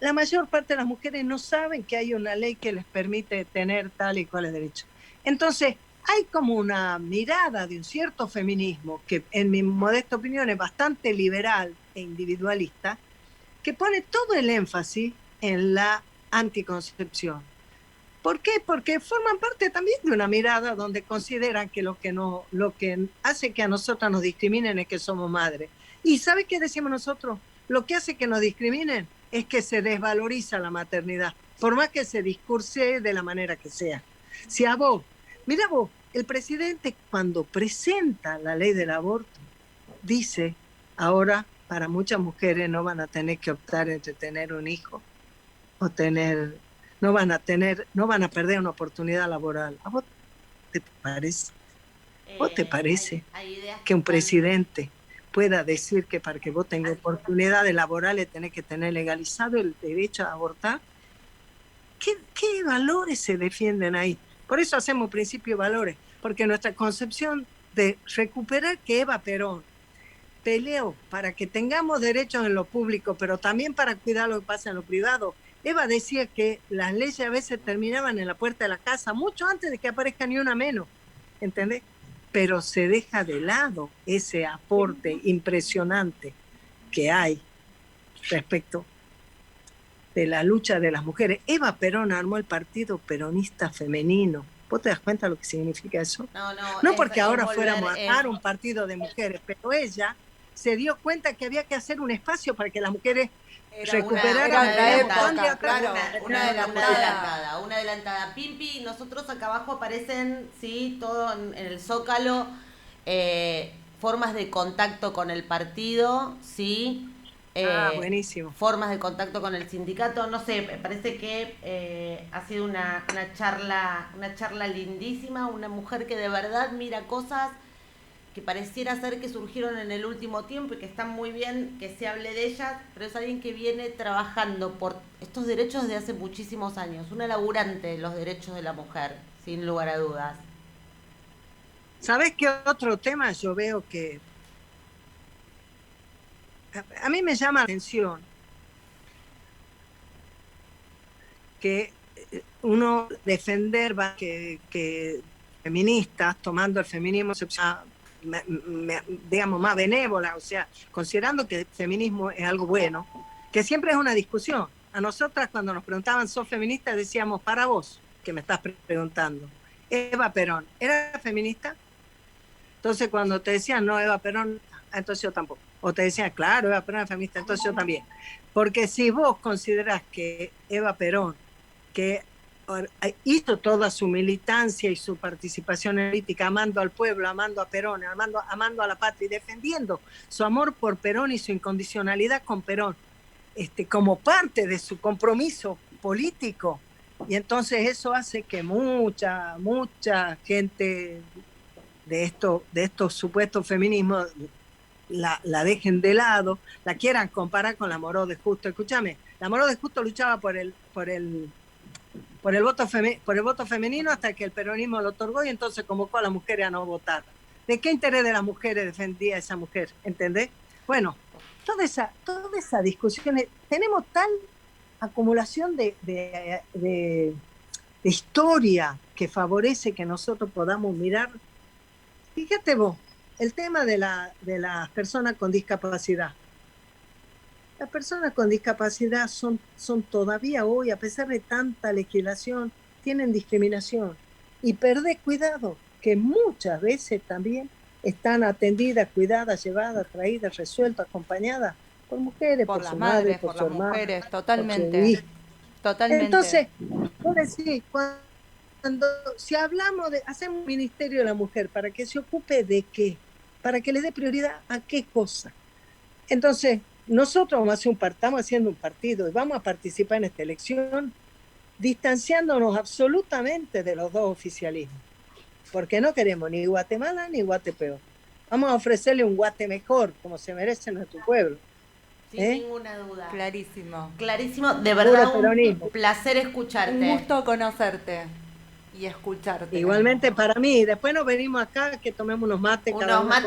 la mayor parte de las mujeres no saben que hay una ley que les permite tener tal y cual derecho. Entonces, hay como una mirada de un cierto feminismo que en mi modesta opinión es bastante liberal e individualista, que pone todo el énfasis en la anticoncepción. ¿Por qué? Porque forman parte también de una mirada donde consideran que lo que hace que a nosotras nos discriminen es que somos madres. ¿Y sabe qué decimos nosotros? Lo que hace que nos discriminen es que se desvaloriza la maternidad, por más que se discurse de la manera que sea. Si a vos, mira vos, el presidente cuando presenta la ley del aborto dice, ahora para muchas mujeres no van a tener que optar entre tener un hijo o no van a perder una oportunidad laboral. ¿A vos te parece? ¿Vos te parece que un presidente pueda decir que para que vos tengas oportunidades laborales tenés que tener legalizado el derecho a abortar? ¿Qué valores se defienden ahí? Por eso hacemos principio de valores, porque nuestra concepción de recuperar que Eva Perón peleó para que tengamos derechos en lo público, pero también para cuidar lo que pasa en lo privado. Eva decía que las leyes a veces terminaban en la puerta de la casa, mucho antes de que aparezca ni una menos, ¿entendés? Pero se deja de lado ese aporte impresionante que hay respecto de la lucha de las mujeres. Eva Perón armó el Partido Peronista Femenino. ¿Vos te das cuenta de lo que significa eso? No porque ahora fuéramos a armar un partido de mujeres, pero ella se dio cuenta que había que hacer un espacio para que las mujeres recuperaran una adelantada. Pimpi, nosotros acá abajo aparecen, sí, todo en el Zócalo, formas de contacto con el partido, sí. Buenísimo. Formas de contacto con el sindicato, no sé, me parece que ha sido una charla lindísima, una mujer que de verdad mira cosas que pareciera ser que surgieron en el último tiempo y que están muy bien que se hable de ellas, pero es alguien que viene trabajando por estos derechos desde hace muchísimos años, una laburante de los derechos de la mujer, sin lugar a dudas. ¿Sabés qué otro tema yo veo que a mí me llama la atención? Que uno defender que feministas tomando el feminismo digamos más benévola, o sea, considerando que el feminismo es algo bueno, que siempre es una discusión. A nosotras cuando nos preguntaban, ¿sos feminista? Decíamos, para vos, que me estás preguntando, Eva Perón, ¿era feminista? Entonces cuando te decían, no, Eva Perón, entonces yo tampoco. O te decían, claro, Eva Perón es feminista, entonces yo también. Porque si vos considerás que Eva Perón, que hizo toda su militancia y su participación política amando al pueblo, amando a Perón, amando a la patria y defendiendo su amor por Perón y su incondicionalidad con Perón, como parte de su compromiso político. Y entonces eso hace que mucha gente de estos supuestos feminismos la dejen de lado, la quieran comparar con la Moró de Justo. Escúchame, la Moró de Justo luchaba por el voto femenino hasta que el peronismo lo otorgó y entonces convocó a las mujeres a no votar. ¿De qué interés de las mujeres defendía esa mujer? ¿Entendés? Bueno, toda esa discusión, tenemos tal acumulación de historia que favorece que nosotros podamos mirar. Fíjate vos, el tema de las personas con discapacidad. Las personas con discapacidad son todavía hoy, a pesar de tanta legislación, tienen discriminación. Y perdés cuidado, que muchas veces también están atendidas, cuidadas, llevadas, traídas, resueltas, acompañadas por mujeres, por su madre, por su hermana, mujeres, por su totalmente. hija. Totalmente. Entonces, vos decís, si hablamos de hacer un ministerio de la mujer, ¿para que se ocupe de qué? ¿Para que le dé prioridad a qué cosa? Entonces, nosotros estamos haciendo un partido y vamos a participar en esta elección distanciándonos absolutamente de los dos oficialismos, porque no queremos ni Guatemala ni Guatepeor. Vamos a ofrecerle un Guate mejor, como se merece nuestro pueblo. Sin ninguna duda. Clarísimo. Clarísimo. De verdad, un placer escucharte. Un gusto conocerte y escucharte. Igualmente para mí. Después nos venimos acá, que tomemos unos mates. Cada una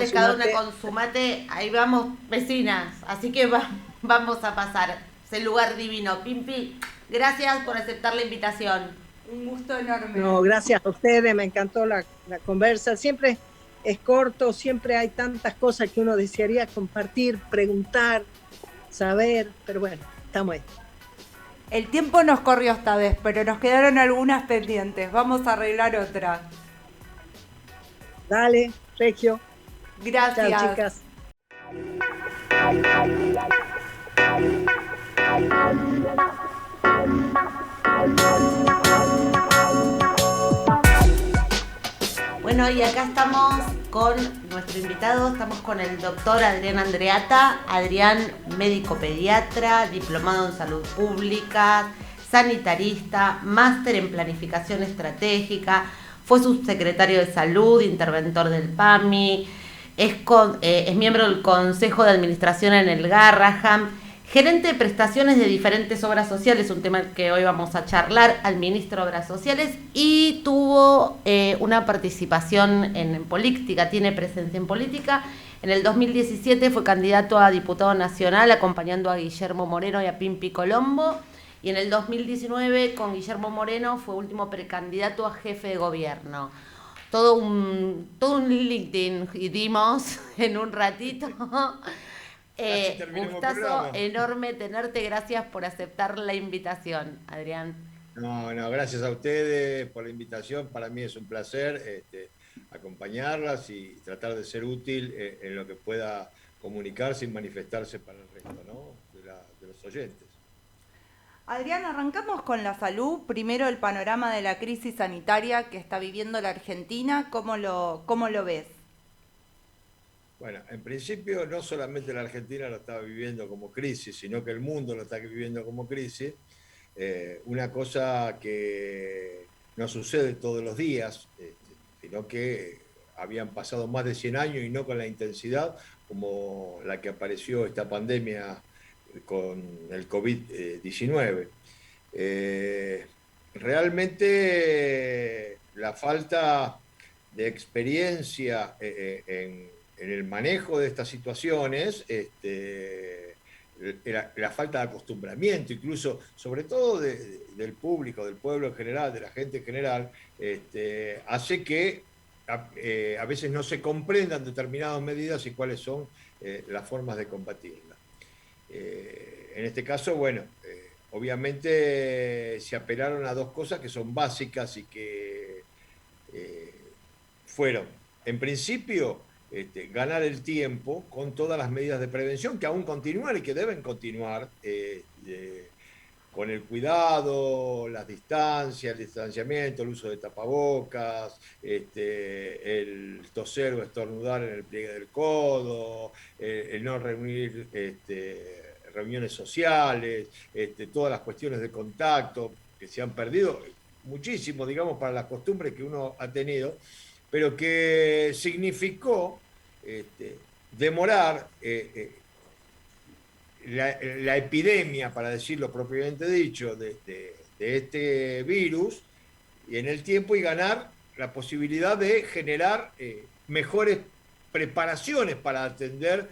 con su mate. Ahí vamos, vecinas. Así que vamos a pasar. Es el lugar divino. Pimpi, gracias por aceptar la invitación. Un gusto enorme. No, gracias a ustedes. Me encantó la conversa. Siempre es corto, siempre hay tantas cosas que uno desearía compartir, preguntar, saber, pero bueno, estamos ahí. El tiempo nos corrió esta vez, pero nos quedaron algunas pendientes. Vamos a arreglar otras. Dale, Regio. Gracias. Chao, chicas. Bueno, y acá estamos con nuestro invitado, estamos con el doctor Adrián Andreatta. Adrián, médico pediatra, diplomado en salud pública, sanitarista, máster en planificación estratégica, fue subsecretario de salud, interventor del PAMI, es miembro del Consejo de Administración en el Garrahan, gerente de prestaciones de diferentes obras sociales, un tema que hoy vamos a charlar, al ministro de Obras Sociales, y tuvo una participación en política, tiene presencia en política. En el 2017 fue candidato a diputado nacional acompañando a Guillermo Moreno y a Pimpi Colombo, y en el 2019 con Guillermo Moreno fue último precandidato a jefe de gobierno. Todo un LinkedIn y dimos en un ratito. Gustazo enorme tenerte, gracias por aceptar la invitación, Adrián. No, gracias a ustedes por la invitación, para mí es un placer acompañarlas y tratar de ser útil en lo que pueda comunicarse y manifestarse para el resto, ¿no? de los oyentes. Adrián, arrancamos con la salud. Primero, el panorama de la crisis sanitaria que está viviendo la Argentina, ¿cómo lo ves? Bueno, en principio no solamente la Argentina lo está viviendo como crisis, sino que el mundo lo está viviendo como crisis. Una cosa que no sucede todos los días, sino que habían pasado más de 100 años y no con la intensidad como la que apareció esta pandemia con el COVID-19. Realmente la falta de experiencia en el manejo de estas situaciones, la falta de acostumbramiento, incluso, sobre todo del público, del pueblo en general, de la gente en general, hace que a veces no se comprendan determinadas medidas y cuáles son las formas de combatirlas. En este caso, bueno, obviamente se apelaron a dos cosas que son básicas y que fueron, en principio, ganar el tiempo con todas las medidas de prevención que aún continúan y que deben continuar, con el cuidado, las distancias, el distanciamiento, el uso de tapabocas, el toser o estornudar en el pliegue del codo, el no reunir reuniones sociales, todas las cuestiones de contacto que se han perdido muchísimo, digamos, para las costumbres que uno ha tenido, pero que significó demorar la epidemia, para decirlo propiamente dicho, de este virus y en el tiempo, y ganar la posibilidad de generar mejores preparaciones para atender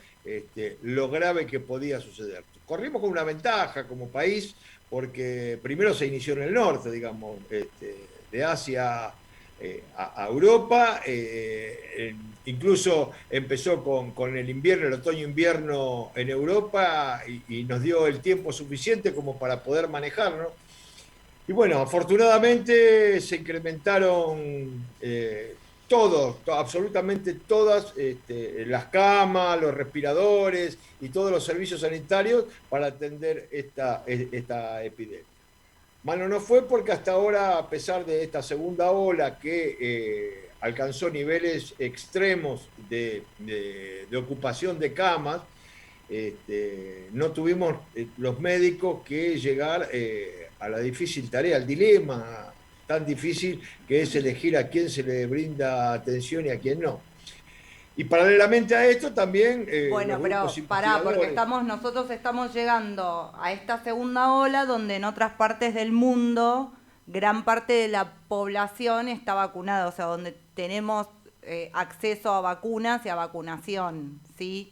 lo grave que podía suceder. Corrimos con una ventaja como país, porque primero se inició en el norte, digamos, de Asia a Europa, incluso empezó con el invierno, el otoño-invierno en Europa, y nos dio el tiempo suficiente como para poder manejarlo. Y bueno, afortunadamente se incrementaron absolutamente todas las camas, los respiradores y todos los servicios sanitarios para atender esta epidemia. Malo no fue, porque hasta ahora, a pesar de esta segunda ola que alcanzó niveles extremos de ocupación de camas, no tuvimos los médicos que llegar a la difícil tarea, al dilema tan difícil que es elegir a quién se le brinda atención y a quién no. Y paralelamente a esto también... bueno, pero pará, porque nosotros estamos llegando a esta segunda ola donde en otras partes del mundo gran parte de la población está vacunada, o sea, donde tenemos acceso a vacunas y a vacunación, ¿sí?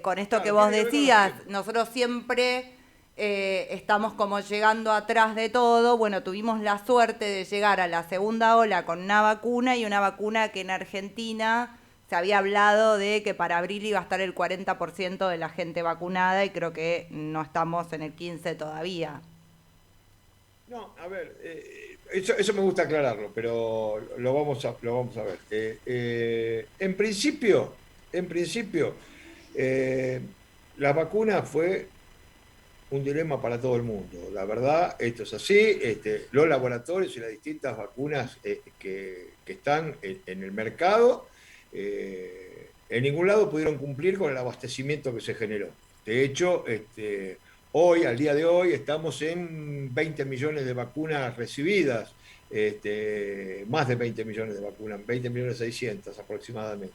Con esto claro, que vos decías, nosotros siempre estamos como llegando atrás de todo. Bueno, tuvimos la suerte de llegar a la segunda ola con una vacuna, y una vacuna que en Argentina se había hablado de que para abril iba a estar el 40% de la gente vacunada, y creo que no estamos en el 15% todavía. No, a ver, eso me gusta aclararlo, pero lo vamos a ver. En principio, la vacuna fue un dilema para todo el mundo. La verdad, esto es así. Los laboratorios y las distintas vacunas que están en el mercado, en ningún lado pudieron cumplir con el abastecimiento que se generó. De hecho, hoy, al día de hoy, estamos en 20 millones de vacunas recibidas, más de 20 millones de vacunas, 20.600.000 aproximadamente.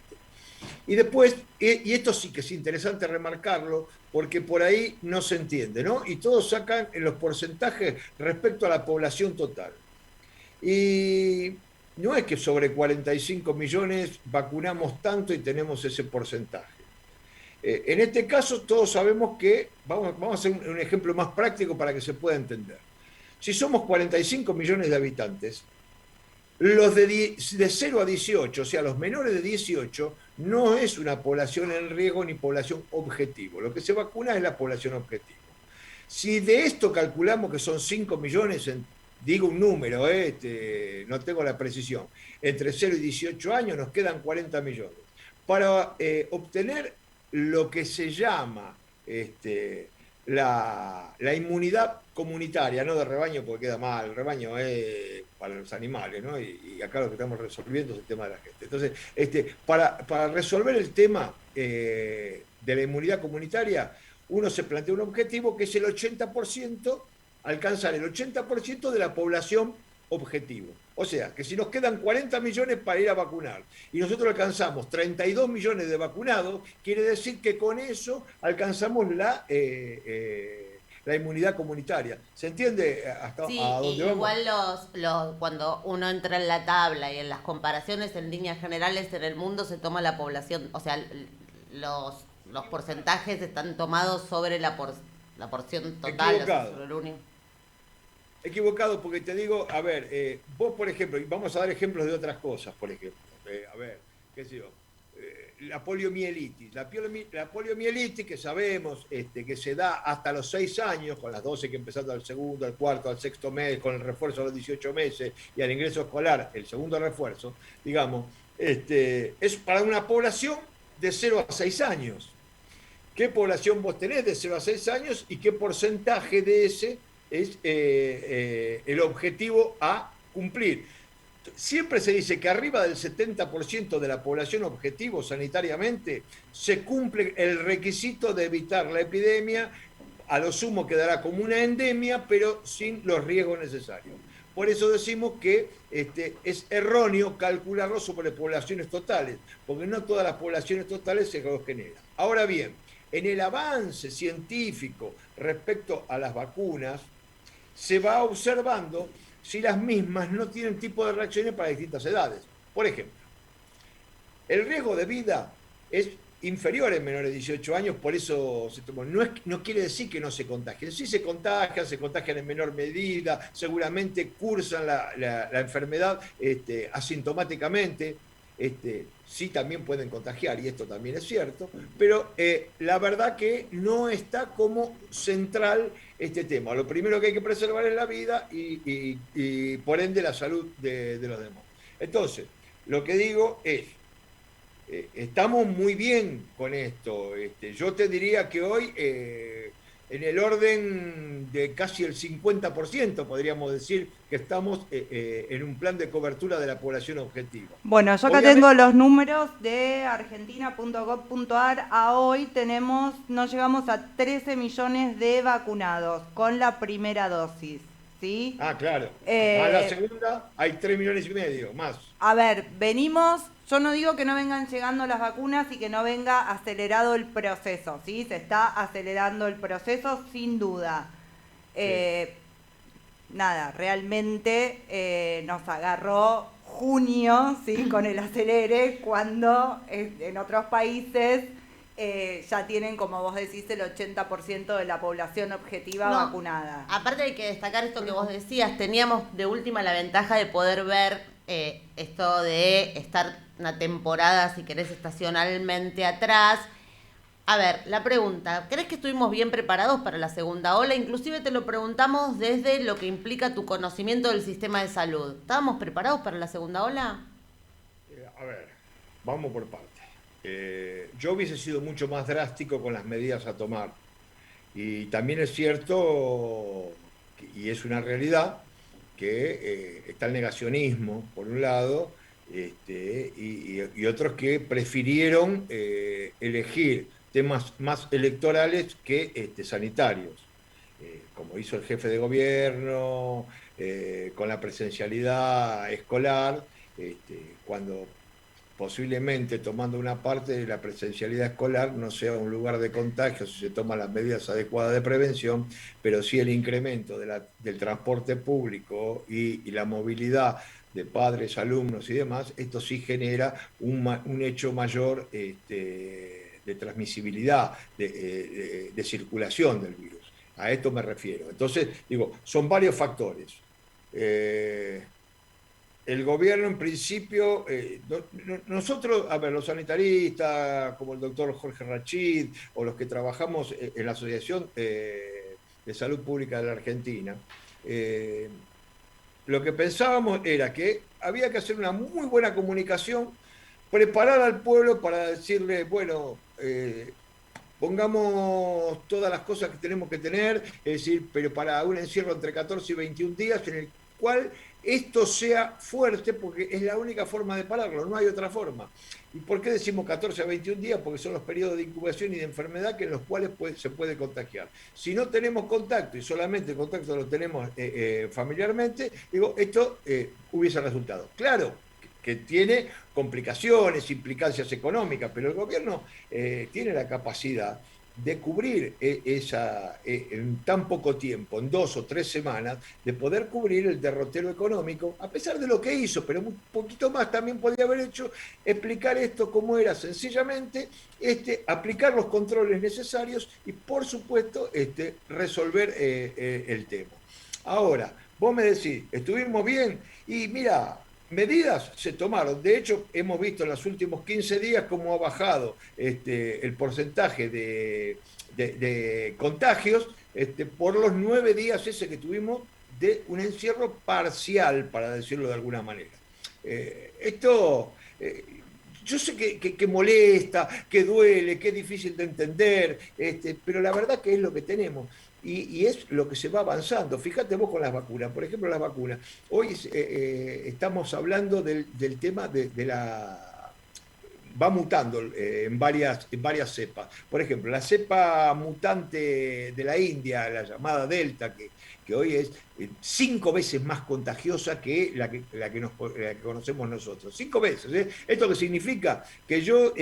Y después, y esto sí que es interesante remarcarlo, porque por ahí no se entiende, ¿no? Y todos sacan en los porcentajes respecto a la población total. Y no es que sobre 45 millones vacunamos tanto y tenemos ese porcentaje. En este caso, todos sabemos que, vamos a hacer un ejemplo más práctico para que se pueda entender. Si somos 45 millones de habitantes, los de 0 a 18, o sea, los menores de 18, no es una población en riesgo ni población objetivo. Lo que se vacuna es la población objetivo. Si de esto calculamos que son 5 millones, digo un número, no tengo la precisión, entre 0 y 18 años nos quedan 40 millones. Para obtener lo que se llama la inmunidad comunitaria, no de rebaño porque queda mal, el rebaño es para los animales, ¿no? Y acá lo que estamos resolviendo es el tema de la gente. Entonces, para resolver el tema de la inmunidad comunitaria, uno se plantea un objetivo que es el 80%, alcanzar el 80% de la población objetivo. O sea, que si nos quedan 40 millones para ir a vacunar y nosotros alcanzamos 32 millones de vacunados, quiere decir que con eso alcanzamos la inmunidad comunitaria. ¿Se entiende hasta a dónde vamos? Igual cuando uno entra en la tabla y en las comparaciones en líneas generales en el mundo se toma la población, o sea, los porcentajes están tomados sobre la porción total. Equivocado. Sobre el único. Equivocado, porque te digo, a ver, vos por ejemplo, y vamos a dar ejemplos de otras cosas, por ejemplo, a ver, qué sé yo, la poliomielitis. La poliomielitis que sabemos que se da hasta los 6 años, con las dosis que empezando al segundo, al cuarto, al sexto mes, con el refuerzo a los 18 meses y al ingreso escolar, el segundo refuerzo, digamos, es para una población de 0 a 6 años. ¿Qué población vos tenés de 0 a 6 años y qué porcentaje de ese es el objetivo a cumplir? Siempre se dice que arriba del 70% de la población objetivo sanitariamente se cumple el requisito de evitar la epidemia, a lo sumo quedará como una endemia, pero sin los riesgos necesarios. por eso decimos que es erróneo calcularlo sobre poblaciones totales, porque no todas las poblaciones totales se generan. Ahora bien, en el avance científico respecto a las vacunas, se va observando si las mismas no tienen tipo de reacciones para distintas edades. Por ejemplo, el riesgo de vida es inferior en menores de 18 años, por eso no quiere decir que no se contagien. Sí se contagian en menor medida, seguramente cursan la enfermedad asintomáticamente, sí también pueden contagiar, y esto también es cierto, pero la verdad que no está como central este tema. Lo primero que hay que preservar es la vida y por ende la salud de los demás. Entonces, lo que digo es, estamos muy bien con esto. Yo te diría que hoy, en el orden de casi el 50%, podríamos decir que estamos en un plan de cobertura de la población objetivo. Bueno, yo acá tengo los números de argentina.gov.ar. A hoy no llegamos a 13 millones de vacunados con la primera dosis. ¿Sí? Ah, claro. A la segunda hay 3,5 millones más. A ver, yo no digo que no vengan llegando las vacunas y que no venga acelerado el proceso, ¿sí? Se está acelerando el proceso sin duda. Sí. Nada, realmente nos agarró junio, ¿sí? Con el acelere, cuando en otros países ya tienen, como vos decís, el 80% de la población objetiva vacunada. Aparte hay que destacar esto que vos decías, teníamos de última la ventaja de poder ver esto de estar una temporada, si querés, estacionalmente atrás. A ver, la pregunta, ¿crees que estuvimos bien preparados para la segunda ola? Inclusive te lo preguntamos desde lo que implica tu conocimiento del sistema de salud. ¿Estábamos preparados para la segunda ola? A ver, vamos por partes. Yo hubiese sido mucho más drástico con las medidas a tomar. Y también es cierto, y es una realidad, que está el negacionismo, por un lado, y otros que prefirieron elegir temas más electorales que sanitarios, como hizo el jefe de gobierno, con la presencialidad escolar, cuando posiblemente tomando una parte de la presencialidad escolar no sea un lugar de contagio si se toman las medidas adecuadas de prevención, pero sí el incremento del transporte público y la movilidad de padres, alumnos y demás, esto sí genera un hecho mayor de transmisibilidad, de circulación del virus. A esto me refiero. Entonces, digo, son varios factores. El gobierno, en principio, nosotros, a ver, los sanitaristas, como el doctor Jorge Rachid, o los que trabajamos en la Asociación de Salud Pública de la Argentina, lo que pensábamos era que había que hacer una muy buena comunicación, preparar al pueblo para decirle, bueno, pongamos todas las cosas que tenemos que tener, es decir, pero para un encierro entre 14 y 21 días en el cual esto sea fuerte, porque es la única forma de pararlo, no hay otra forma. ¿Y por qué decimos 14 a 21 días? Porque son los periodos de incubación y de enfermedad en los cuales se puede contagiar. Si no tenemos contacto y solamente el contacto lo tenemos familiarmente, digo, esto hubiese resultado. Claro que tiene complicaciones, implicancias económicas, pero el gobierno tiene la capacidad de cubrir en tan poco tiempo, en 2 o 3 semanas, de poder cubrir el derrotero económico, a pesar de lo que hizo, pero un poquito más también podría haber hecho, explicar esto como era sencillamente, aplicar los controles necesarios y, por supuesto, resolver el tema. Ahora, vos me decís, ¿estuvimos bien? Y mira, medidas se tomaron. De hecho, hemos visto en los últimos 15 días cómo ha bajado el porcentaje de contagios por los 9 días ese que tuvimos de un encierro parcial, para decirlo de alguna manera. Esto, yo sé que molesta, que duele, que es difícil de entender, pero la verdad que es lo que tenemos. Y es lo que se va avanzando. Fíjate vos con las vacunas. Por ejemplo, las vacunas. Hoy estamos hablando del tema de va mutando en varias cepas. Por ejemplo, la cepa mutante de la India, la llamada Delta, que hoy es 5 veces más contagiosa que la que conocemos nosotros. 5 veces. ¿Eh? ¿Esto qué significa? Que yo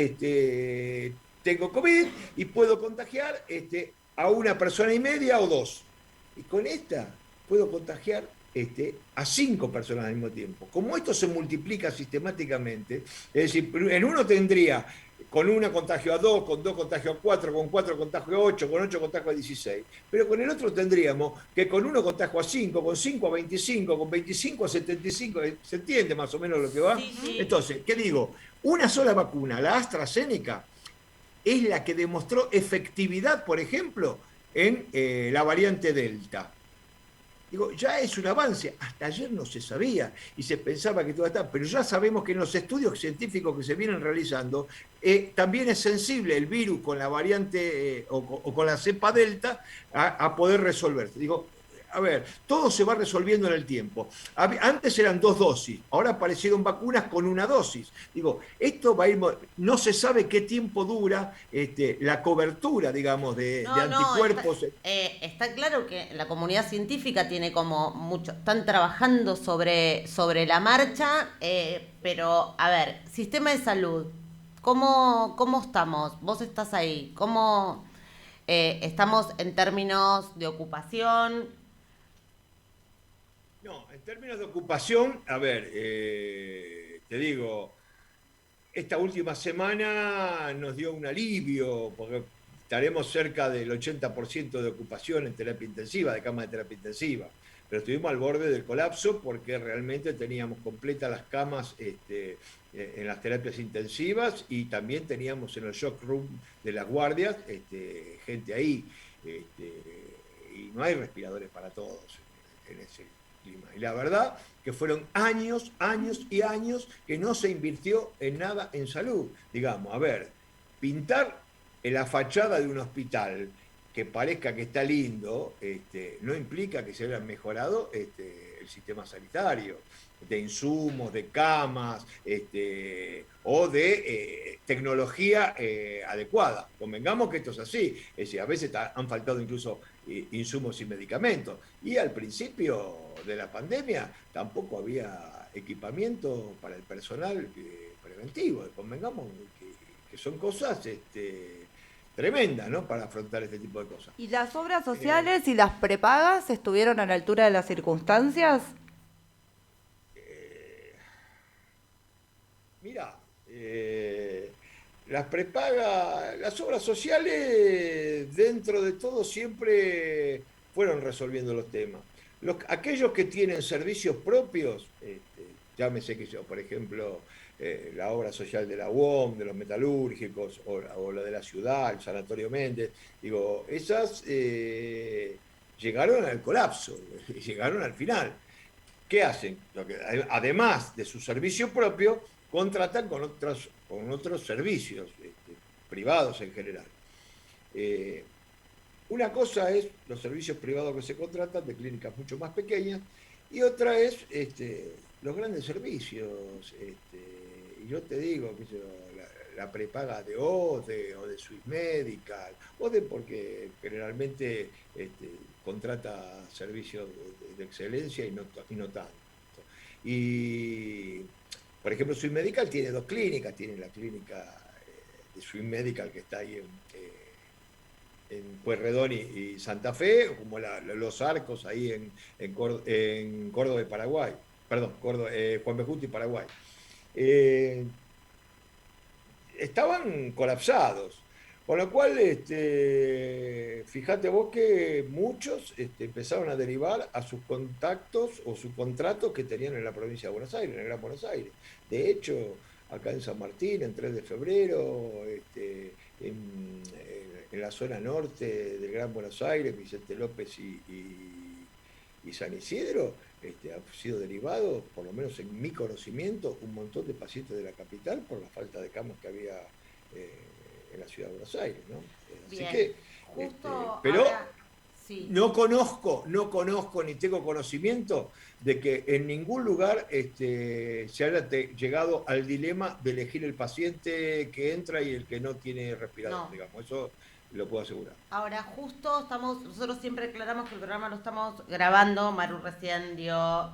tengo COVID y puedo contagiar a una persona y media o 2. Y con esta puedo contagiar a 5 personas al mismo tiempo. Como esto se multiplica sistemáticamente, es decir, en uno tendría con una contagio a 2, con 2 contagio a 4, con 4 contagio a 8, con 8 contagio a 16. Pero con el otro tendríamos que con uno contagio a 5, con 5 a 25, con 25 a 75. ¿Se entiende más o menos lo que va? Sí, sí. Entonces, ¿qué digo? Una sola vacuna, la AstraZeneca, es la que demostró efectividad, por ejemplo, en la variante Delta. Digo, ya es un avance. Hasta ayer no se sabía y se pensaba que todo está, pero ya sabemos que en los estudios científicos que se vienen realizando, también es sensible el virus con la variante o con la cepa Delta a poder resolverse. Digo, a ver, todo se va resolviendo en el tiempo. Antes eran 2 dosis, ahora aparecieron vacunas con 1 dosis. Digo, esto va a ir, no se sabe qué tiempo dura la cobertura, digamos, de anticuerpos. Está claro que la comunidad científica tiene como mucho, están trabajando sobre la marcha, pero a ver, sistema de salud, ¿cómo estamos? Vos estás ahí, ¿cómo estamos en términos de ocupación? No, en términos de ocupación, a ver, te digo, esta última semana nos dio un alivio, porque estaremos cerca del 80% de ocupación en terapia intensiva, de cama de terapia intensiva. Pero estuvimos al borde del colapso porque realmente teníamos completas las camas en las terapias intensivas y también teníamos en el shock room de las guardias gente ahí. Y no hay respiradores para todos en ese clima. Y la verdad que fueron años y años que no se invirtió en nada en salud. Digamos, a ver, pintar en la fachada de un hospital que parezca que está lindo, no implica que se haya mejorado el sistema sanitario, de insumos, de camas, o de tecnología adecuada. Convengamos que esto es así. Es decir, a veces han faltado incluso insumos y medicamentos. Y al principio de la pandemia tampoco había equipamiento para el personal preventivo. Convengamos que son cosas tremendas, ¿no? Para afrontar este tipo de cosas. ¿Y las obras sociales y las prepagas estuvieron a la altura de las circunstancias? Mirá, las prepagas, las obras sociales, dentro de todo, siempre fueron resolviendo los temas. Aquellos que tienen servicios propios, llámese que yo, por ejemplo, la obra social de la UOM, de los metalúrgicos, o la de la ciudad, el Sanatorio Méndez, digo, esas llegaron al colapso, llegaron al final. ¿Qué hacen? Además de su servicio propio, contratan con otros servicios privados en general. Una cosa es los servicios privados que se contratan de clínicas mucho más pequeñas y otra es los grandes servicios. Y yo te digo, la prepaga de ODE o de Swiss Medical, ODE porque generalmente contrata servicios de excelencia y no tanto. Y, por ejemplo, Swiss Medical tiene 2 clínicas, tiene la clínica de Swiss Medical que está ahí en Pueyrredón y Santa Fe, como los Arcos ahí en Córdoba y Paraguay, perdón, Juan B. Justo y Paraguay. Estaban colapsados, con lo cual fíjate vos que muchos empezaron a derivar a sus contactos o sus contratos que tenían en la provincia de Buenos Aires, en el Gran Buenos Aires. De hecho, acá en San Martín, en 3 de febrero, en la zona norte del Gran Buenos Aires, Vicente López y San Isidro, ha sido derivado, por lo menos en mi conocimiento, un montón de pacientes de la capital por la falta de camas que había en la ciudad de Buenos Aires, ¿no? Bien. Así que, Justo pero ahora, Sí. No conozco ni tengo conocimiento de que en ningún lugar se haya llegado al dilema de elegir el paciente que entra y el que no tiene respirador, No. digamos. Eso lo puedo asegurar. Ahora, justo nosotros siempre aclaramos que el programa lo estamos grabando. Maru recién dio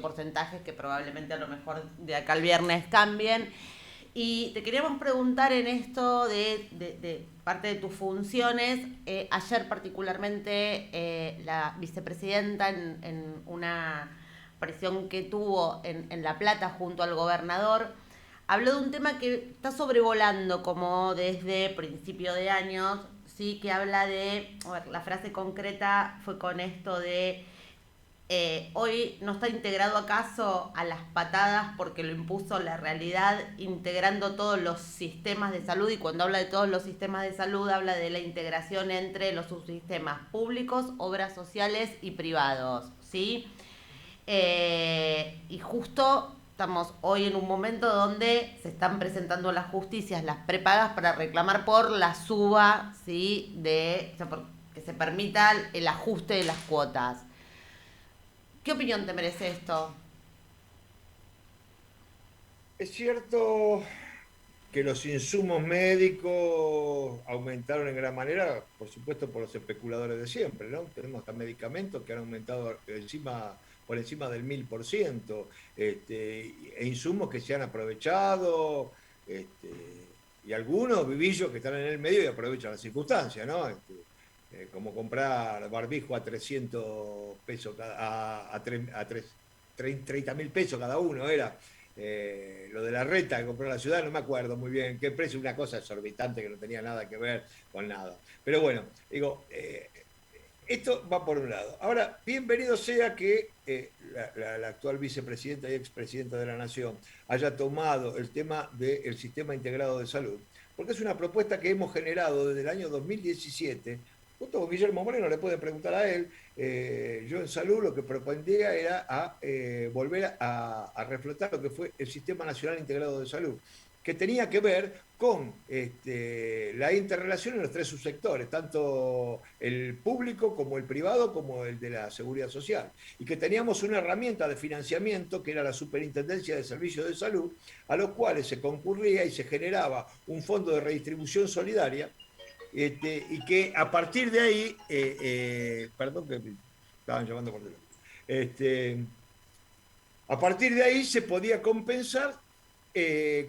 porcentajes que probablemente a lo mejor de acá al viernes cambien. Y te queríamos preguntar en esto de parte de tus funciones. Ayer particularmente la vicepresidenta en una aparición que tuvo en La Plata junto al gobernador, habló de un tema que está sobrevolando como desde principio de años, sí, que habla de, a ver, la frase concreta fue con esto de hoy no está integrado acaso a las patadas porque lo impuso la realidad, integrando todos los sistemas de salud, y cuando habla de todos los sistemas de salud habla de la integración entre los subsistemas públicos, obras sociales y privados, ¿sí? Y justo estamos hoy en un momento donde se están presentando las justicias, las prepagas, para reclamar por la suba, ¿sí? O sea, por que se permita el ajuste de las cuotas. ¿Qué opinión te merece esto? Es cierto que los insumos médicos aumentaron en gran manera, por supuesto por los especuladores de siempre, ¿no? Tenemos hasta medicamentos que han aumentado por encima del 1000%, e insumos que se han aprovechado, y algunos vivillos que están en el medio y aprovechan las circunstancias, ¿no? Como comprar barbijo a 300 pesos, a 30.000 pesos cada uno, era lo de la reta que compró la ciudad, no me acuerdo muy bien qué precio, una cosa exorbitante que no tenía nada que ver con nada. Pero bueno, digo, esto va por un lado. Ahora, bienvenido sea que la actual vicepresidenta y expresidenta de la Nación haya tomado el tema del sistema integrado de salud, porque es una propuesta que hemos generado desde el año 2017. Junto con Guillermo Moreno, le pueden preguntar a él. Yo en salud lo que propondría era volver a reflotar lo que fue el Sistema Nacional Integrado de Salud, que tenía que ver con la interrelación en los tres subsectores, tanto el público como el privado, como el de la seguridad social, y que teníamos una herramienta de financiamiento que era la Superintendencia de Servicios de Salud, a los cuales se concurría y se generaba un fondo de redistribución solidaria, y que a partir de ahí, perdón que me estaban llamando por teléfono, a partir de ahí se podía compensar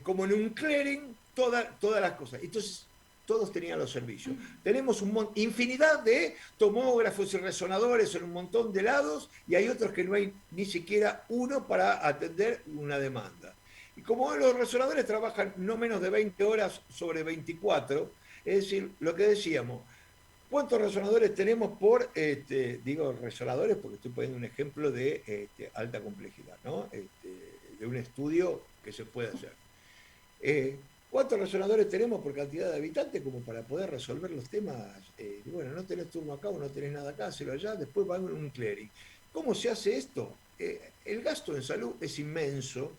como en un clearing todas las cosas. Entonces todos tenían los servicios. Tenemos infinidad de tomógrafos y resonadores en un montón de lados, y hay otros que no hay ni siquiera uno para atender una demanda. Y como los resonadores trabajan no menos de 20 horas sobre 24, es decir, lo que decíamos, ¿cuántos resonadores tenemos por, digo resonadores porque estoy poniendo un ejemplo de alta complejidad, ¿no? De un estudio que se puede hacer. ¿Cuántos resonadores tenemos por cantidad de habitantes como para poder resolver los temas? Bueno, no tenés turno acá o no tenés nada acá, hacelo allá, después va en un clearing. ¿Cómo se hace esto? El gasto en salud es inmenso.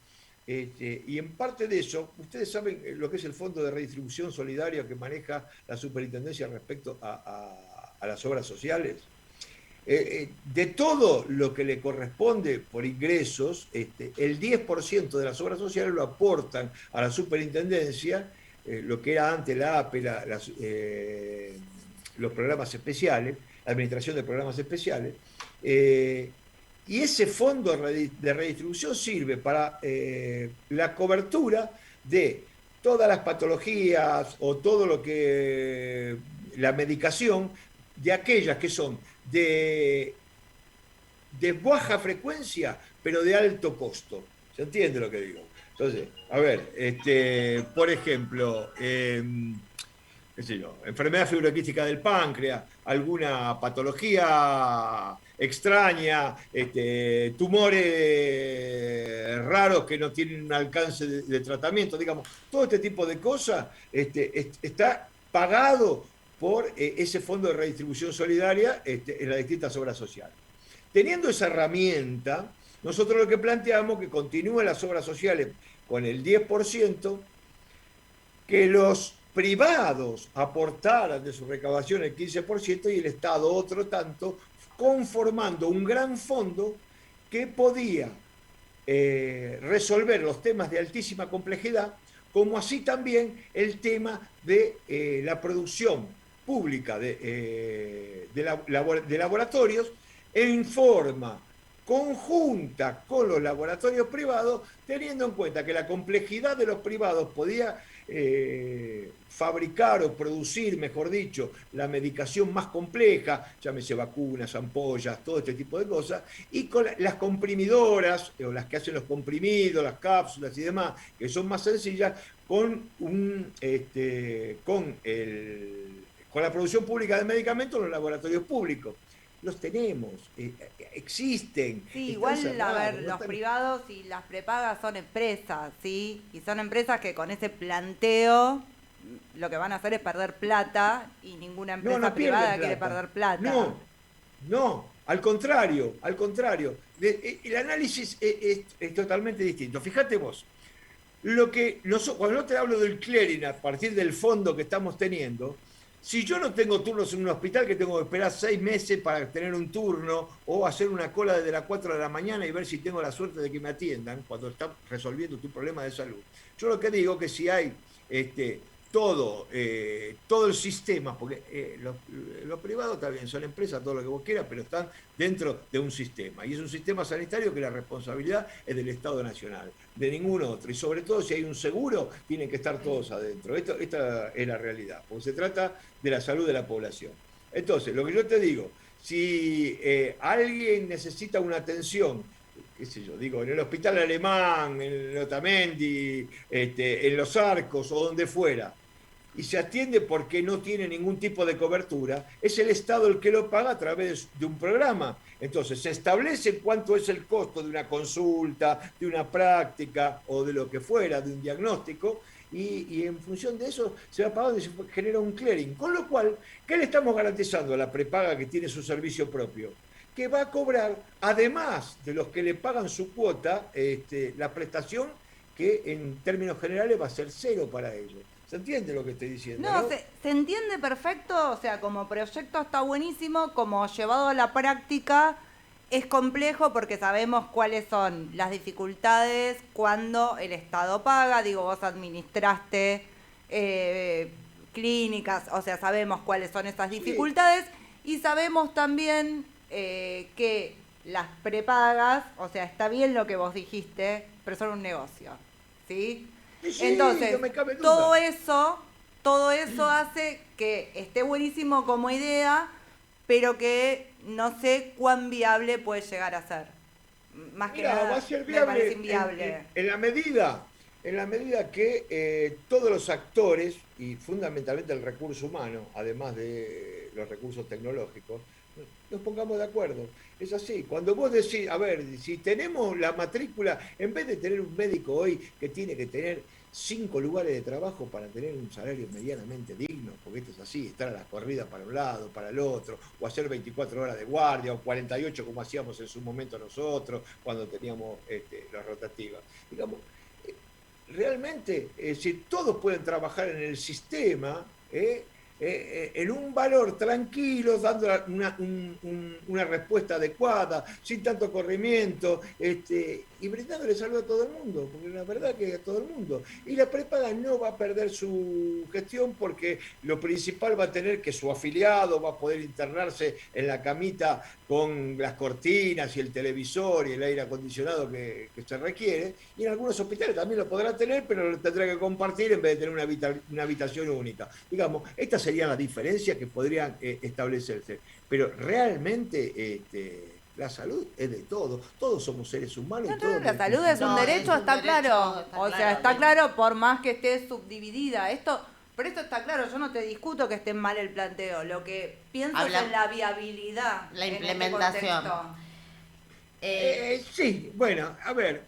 Y en parte de eso, ustedes saben lo que es el Fondo de Redistribución Solidaria que maneja la Superintendencia respecto a las obras sociales. De todo lo que le corresponde por ingresos, el 10% de las obras sociales lo aportan a la Superintendencia, lo que era antes la APE, los programas especiales, la Administración de Programas Especiales. Y ese fondo de redistribución sirve para la cobertura de todas las patologías o todo lo que la medicación de aquellas que son de baja frecuencia pero de alto costo. ¿Se entiende lo que digo? Entonces, a ver, por ejemplo, qué sé yo, enfermedad fibroquística del páncreas, alguna patología extraña, tumores raros que no tienen un alcance de tratamiento, digamos, todo este tipo de cosas está pagado por ese fondo de redistribución solidaria en las distintas obras sociales. Teniendo esa herramienta, nosotros lo que planteamos es que continúen las obras sociales con el 10%, que los privados aportaran de su recaudación el 15% y el Estado otro tanto, conformando un gran fondo que podía resolver los temas de altísima complejidad, como así también el tema de la producción pública de laboratorios en forma conjunta con los laboratorios privados, teniendo en cuenta que la complejidad de los privados podía fabricar o producir, mejor dicho, la medicación más compleja, llámese vacunas, ampollas, todo este tipo de cosas, y con las comprimidoras, o las que hacen los comprimidos, las cápsulas y demás, que son más sencillas, con la producción pública de medicamentos en los laboratorios públicos. Los tenemos, existen. Sí, igual, a ver, los privados y las prepagas son empresas, ¿sí? Y son empresas que con ese planteo lo que van a hacer es perder plata y ninguna empresa privada quiere perder plata. No, al contrario. El análisis es totalmente distinto. Fíjate vos, cuando no te hablo del clearing a partir del fondo que estamos teniendo, si yo no tengo turnos en un hospital que tengo que esperar 6 meses para tener un turno o hacer una cola desde las 4 de la mañana y ver si tengo la suerte de que me atiendan cuando está resolviendo tu problema de salud. Yo lo que digo que si hay todo el sistema, porque los privados también son empresas, todo lo que vos quieras, pero están dentro de un sistema. Y es un sistema sanitario que la responsabilidad es del Estado Nacional, de ningún otro. Y sobre todo si hay un seguro, tienen que estar todos adentro. Esta es la realidad, porque se trata de la salud de la población. Entonces, lo que yo te digo, si alguien necesita una atención, qué sé yo, digo, en el Hospital Alemán, en el Otamendi, en Los Arcos o donde fuera, y se atiende porque no tiene ningún tipo de cobertura, es el Estado el que lo paga a través de un programa. Entonces, se establece cuánto es el costo de una consulta, de una práctica o de lo que fuera, de un diagnóstico, y en función de eso se va pagando y se genera un clearing. Con lo cual, ¿qué le estamos garantizando a la prepaga que tiene su servicio propio? Que va a cobrar, además de los que le pagan su cuota, la prestación que en términos generales va a ser cero para ellos. ¿Se entiende lo que estoy diciendo? No, se entiende perfecto, o sea, como proyecto está buenísimo, como llevado a la práctica es complejo porque sabemos cuáles son las dificultades cuando el Estado paga. Digo, vos administraste clínicas, o sea, sabemos cuáles son esas dificultades y sabemos también que las prepagas, o sea, está bien lo que vos dijiste, pero son un negocio, ¿sí? Sí, entonces, no me cabe duda. todo eso hace que esté buenísimo como idea, pero que no sé cuán viable puede llegar a ser. Más que nada, va a ser me viable parece inviable. en la medida que todos los actores, y fundamentalmente el recurso humano, además de los recursos tecnológicos, nos pongamos de acuerdo. Es así. Cuando vos decís, a ver, si tenemos la matrícula, en vez de tener un médico hoy que tiene que tener 5 lugares de trabajo para tener un salario medianamente digno, porque esto es así, estar a las corridas para un lado, para el otro, o hacer 24 horas de guardia, o 48 como hacíamos en su momento nosotros, cuando teníamos las rotativas. Digamos, realmente, si todos pueden trabajar en el sistema, en un valor tranquilo, dando una respuesta adecuada, sin tanto corrimiento, y brindándole salud a todo el mundo, porque la verdad que a todo el mundo. Y la prepaga no va a perder su gestión porque lo principal va a tener que su afiliado va a poder internarse en la camita con las cortinas y el televisor y el aire acondicionado que se requiere, y en algunos hospitales también lo podrá tener, pero lo tendrá que compartir en vez de tener una habitación única. Digamos, estas serían las diferencias que podrían establecerse, pero realmente la salud es de todos somos seres humanos. La salud es un derecho, está claro. O sea, está claro por más que esté subdividida. Por eso está claro, yo no te discuto que esté mal el planteo, lo que pienso es en la viabilidad. La implementación. Sí, bueno, a ver,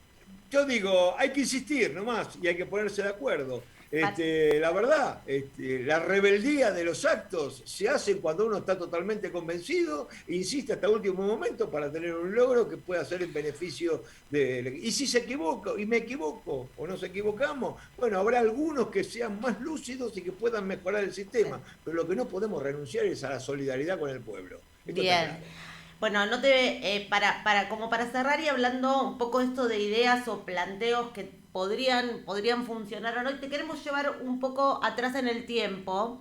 yo digo, hay que insistir nomás y hay que ponerse de acuerdo. La verdad, la rebeldía de los actos se hace cuando uno está totalmente convencido, insiste hasta el último momento para tener un logro que pueda ser en beneficio de... Y si se equivoca, y me equivoco, o nos equivocamos, bueno, habrá algunos que sean más lúcidos y que puedan mejorar el sistema, pero lo que no podemos renunciar es a la solidaridad con el pueblo. Esto Bien. está claro. Bueno, no te como para cerrar y hablando un poco esto de ideas o planteos que podrían funcionar o no, y te queremos llevar un poco atrás en el tiempo,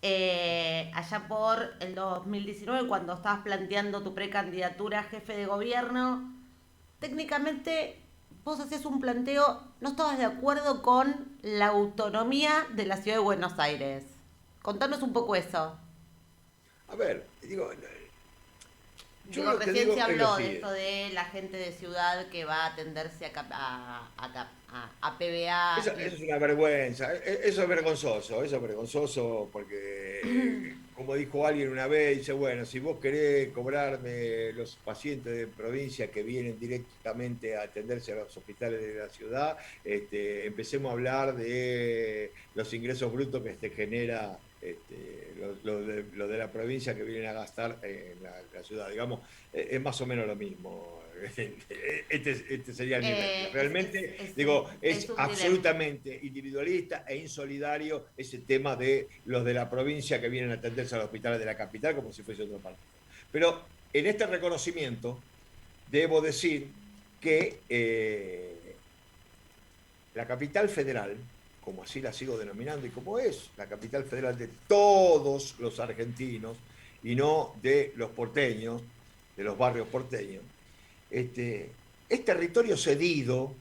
allá por el 2019, cuando estabas planteando tu precandidatura a jefe de gobierno. Técnicamente vos hacías un planteo, no estabas de acuerdo con la autonomía de la ciudad de Buenos Aires. Contanos un poco eso. A ver, digo... Recién se habló de esto de la gente de ciudad que va a atenderse a PBA. Eso es una vergüenza, eso es vergonzoso porque, como dijo alguien una vez, dice, bueno, si vos querés cobrarme los pacientes de provincia que vienen directamente a atenderse a los hospitales de la ciudad, empecemos a hablar de los ingresos brutos que genera lo de la provincia que vienen a gastar en la ciudad, digamos, es más o menos lo mismo. Este sería el nivel. Realmente, es absolutamente individualista e insolidario ese tema de los de la provincia que vienen a atenderse a los hospitales de la capital como si fuese otro partido. Pero en este reconocimiento debo decir que la capital federal, como así la sigo denominando y como es la capital federal de todos los argentinos y no de los porteños, de los barrios porteños, es territorio cedido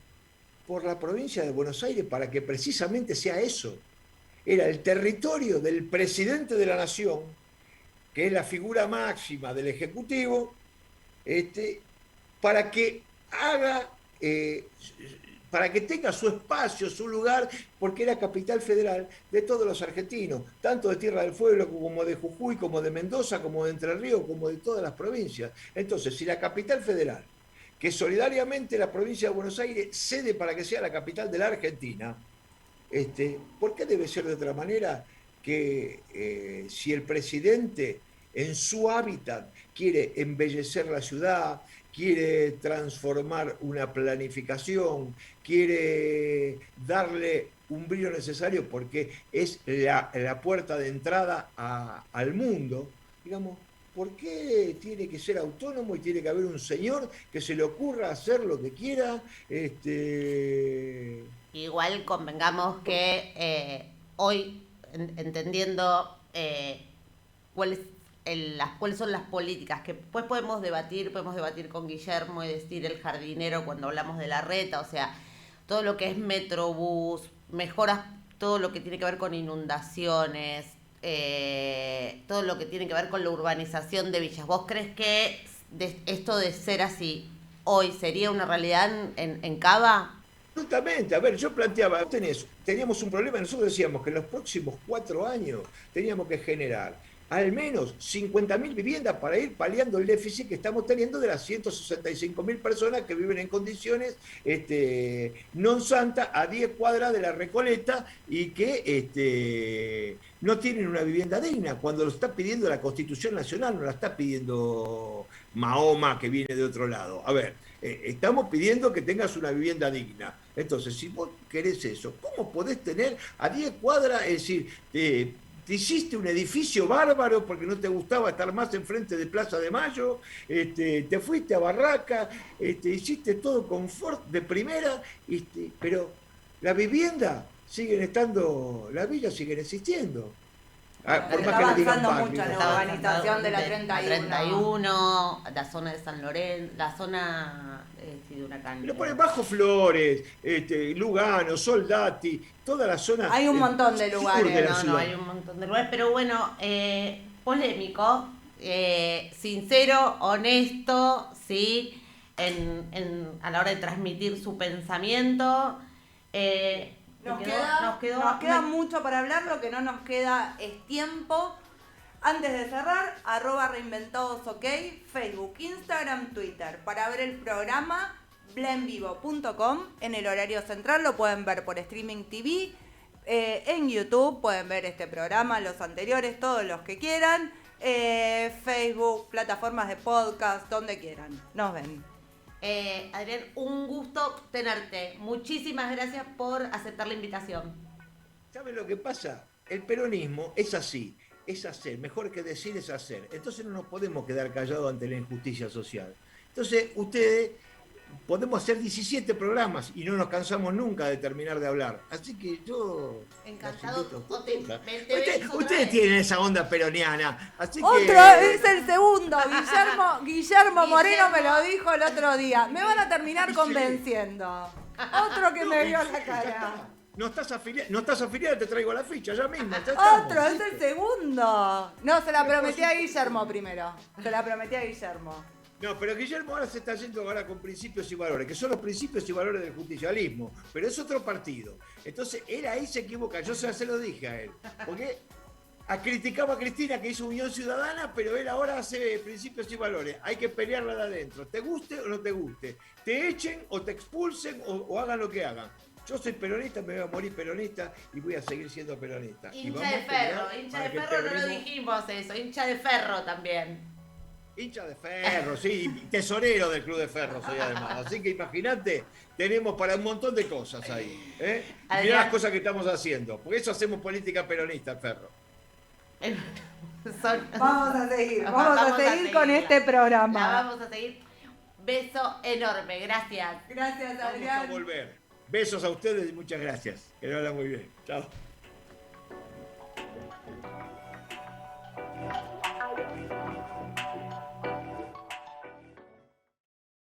por la provincia de Buenos Aires para que precisamente sea eso. Era el territorio del presidente de la nación, que es la figura máxima del Ejecutivo, para que haga... para que tenga su espacio, su lugar, porque era capital federal de todos los argentinos, tanto de Tierra del Fuego como de Jujuy, como de Mendoza, como de Entre Ríos, como de todas las provincias. Entonces, si la capital federal, que solidariamente la provincia de Buenos Aires cede para que sea la capital de la Argentina, ¿por qué debe ser de otra manera que si el presidente en su hábitat quiere embellecer la ciudad, quiere transformar una planificación, quiere darle un brillo necesario porque es la puerta de entrada al mundo, digamos, ¿por qué tiene que ser autónomo y tiene que haber un señor que se le ocurra hacer lo que quiera? Igual convengamos que hoy, entendiendo cuáles son las políticas, que después podemos debatir con Guillermo y decir el jardinero cuando hablamos de la reta, o sea, todo lo que es Metrobús, mejoras, todo lo que tiene que ver con inundaciones, todo lo que tiene que ver con la urbanización de villas. ¿Vos crees que esto de ser así hoy sería una realidad en Cava? Absolutamente. A ver, yo planteaba, teníamos un problema, nosotros decíamos que en los próximos 4 años teníamos que generar al menos 50.000 viviendas para ir paliando el déficit que estamos teniendo de las 165.000 personas que viven en condiciones non santa a 10 cuadras de la Recoleta y que no tienen una vivienda digna, cuando lo está pidiendo la Constitución Nacional, no la está pidiendo Mahoma que viene de otro lado. A ver, estamos pidiendo que tengas una vivienda digna. Entonces, si vos querés eso, ¿cómo podés tener a 10 cuadras, es decir, te hiciste un edificio bárbaro porque no te gustaba estar más enfrente de Plaza de Mayo, te fuiste a Barraca, hiciste todo confort de primera, pero la vivienda siguen estando, las villas siguen existiendo. Por más que le digan mucho en la urbanización de la 31, la zona de San Lorenzo, la zona de Huracán. Pero por Bajo Flores, Lugano, Soldati, toda la zona. Hay un montón de lugares. Hay un montón de lugares, pero bueno, polémico, sincero, honesto, sí, a la hora de transmitir su pensamiento. Nos queda mucho para hablar, lo que no nos queda es tiempo. Antes de cerrar, @reinventadosok, Facebook, Instagram, Twitter. Para ver el programa, blenvivo.com, en el horario central, lo pueden ver por streaming TV, En YouTube pueden ver este programa, los anteriores, todos los que quieran. Facebook, plataformas de podcast, donde quieran. Nos ven. Adrián, un gusto tenerte. Muchísimas gracias por aceptar la invitación. ¿Saben lo que pasa? El peronismo es así, es hacer. Mejor que decir es hacer. Entonces no nos podemos quedar callados ante la injusticia social. Entonces ustedes podemos hacer 17 programas y no nos cansamos nunca de terminar de hablar. Así que yo... Encantado. Ustedes tienen esa onda peroniana. Así Otro que... es el segundo. Guillermo Moreno me lo dijo el otro día. Me van a terminar convenciendo. Otro que me vio la cara. No estás afiliado, te traigo la ficha ya mismo. Otro, es el segundo. No, se la prometí a Guillermo primero. Se la prometí a Guillermo. No, pero Guillermo ahora se está yendo ahora con principios y valores, que son los principios y valores del justicialismo, pero es otro partido. Entonces, él ahí se equivoca, yo se lo dije a él, porque criticaba a Cristina que hizo Unión Ciudadana, pero él ahora hace principios y valores. Hay que pelearla de adentro, te guste o no te guste, te echen o te expulsen o hagan lo que hagan. Yo soy peronista, me voy a morir peronista y voy a seguir siendo peronista. Hincha de ferro, no lo dijimos eso, hincha de ferro también. Hincha de ferro, sí, tesorero del Club de Ferro soy además. Así que imagínate, tenemos para un montón de cosas ahí. Mirá las cosas que estamos haciendo. Por eso hacemos política peronista, Ferro. Vamos a seguir con este programa. La vamos a seguir. Beso enorme, gracias. Gracias, Adrián. Vamos a volver. Besos a ustedes y muchas gracias. Que lo hagan muy bien. Chao.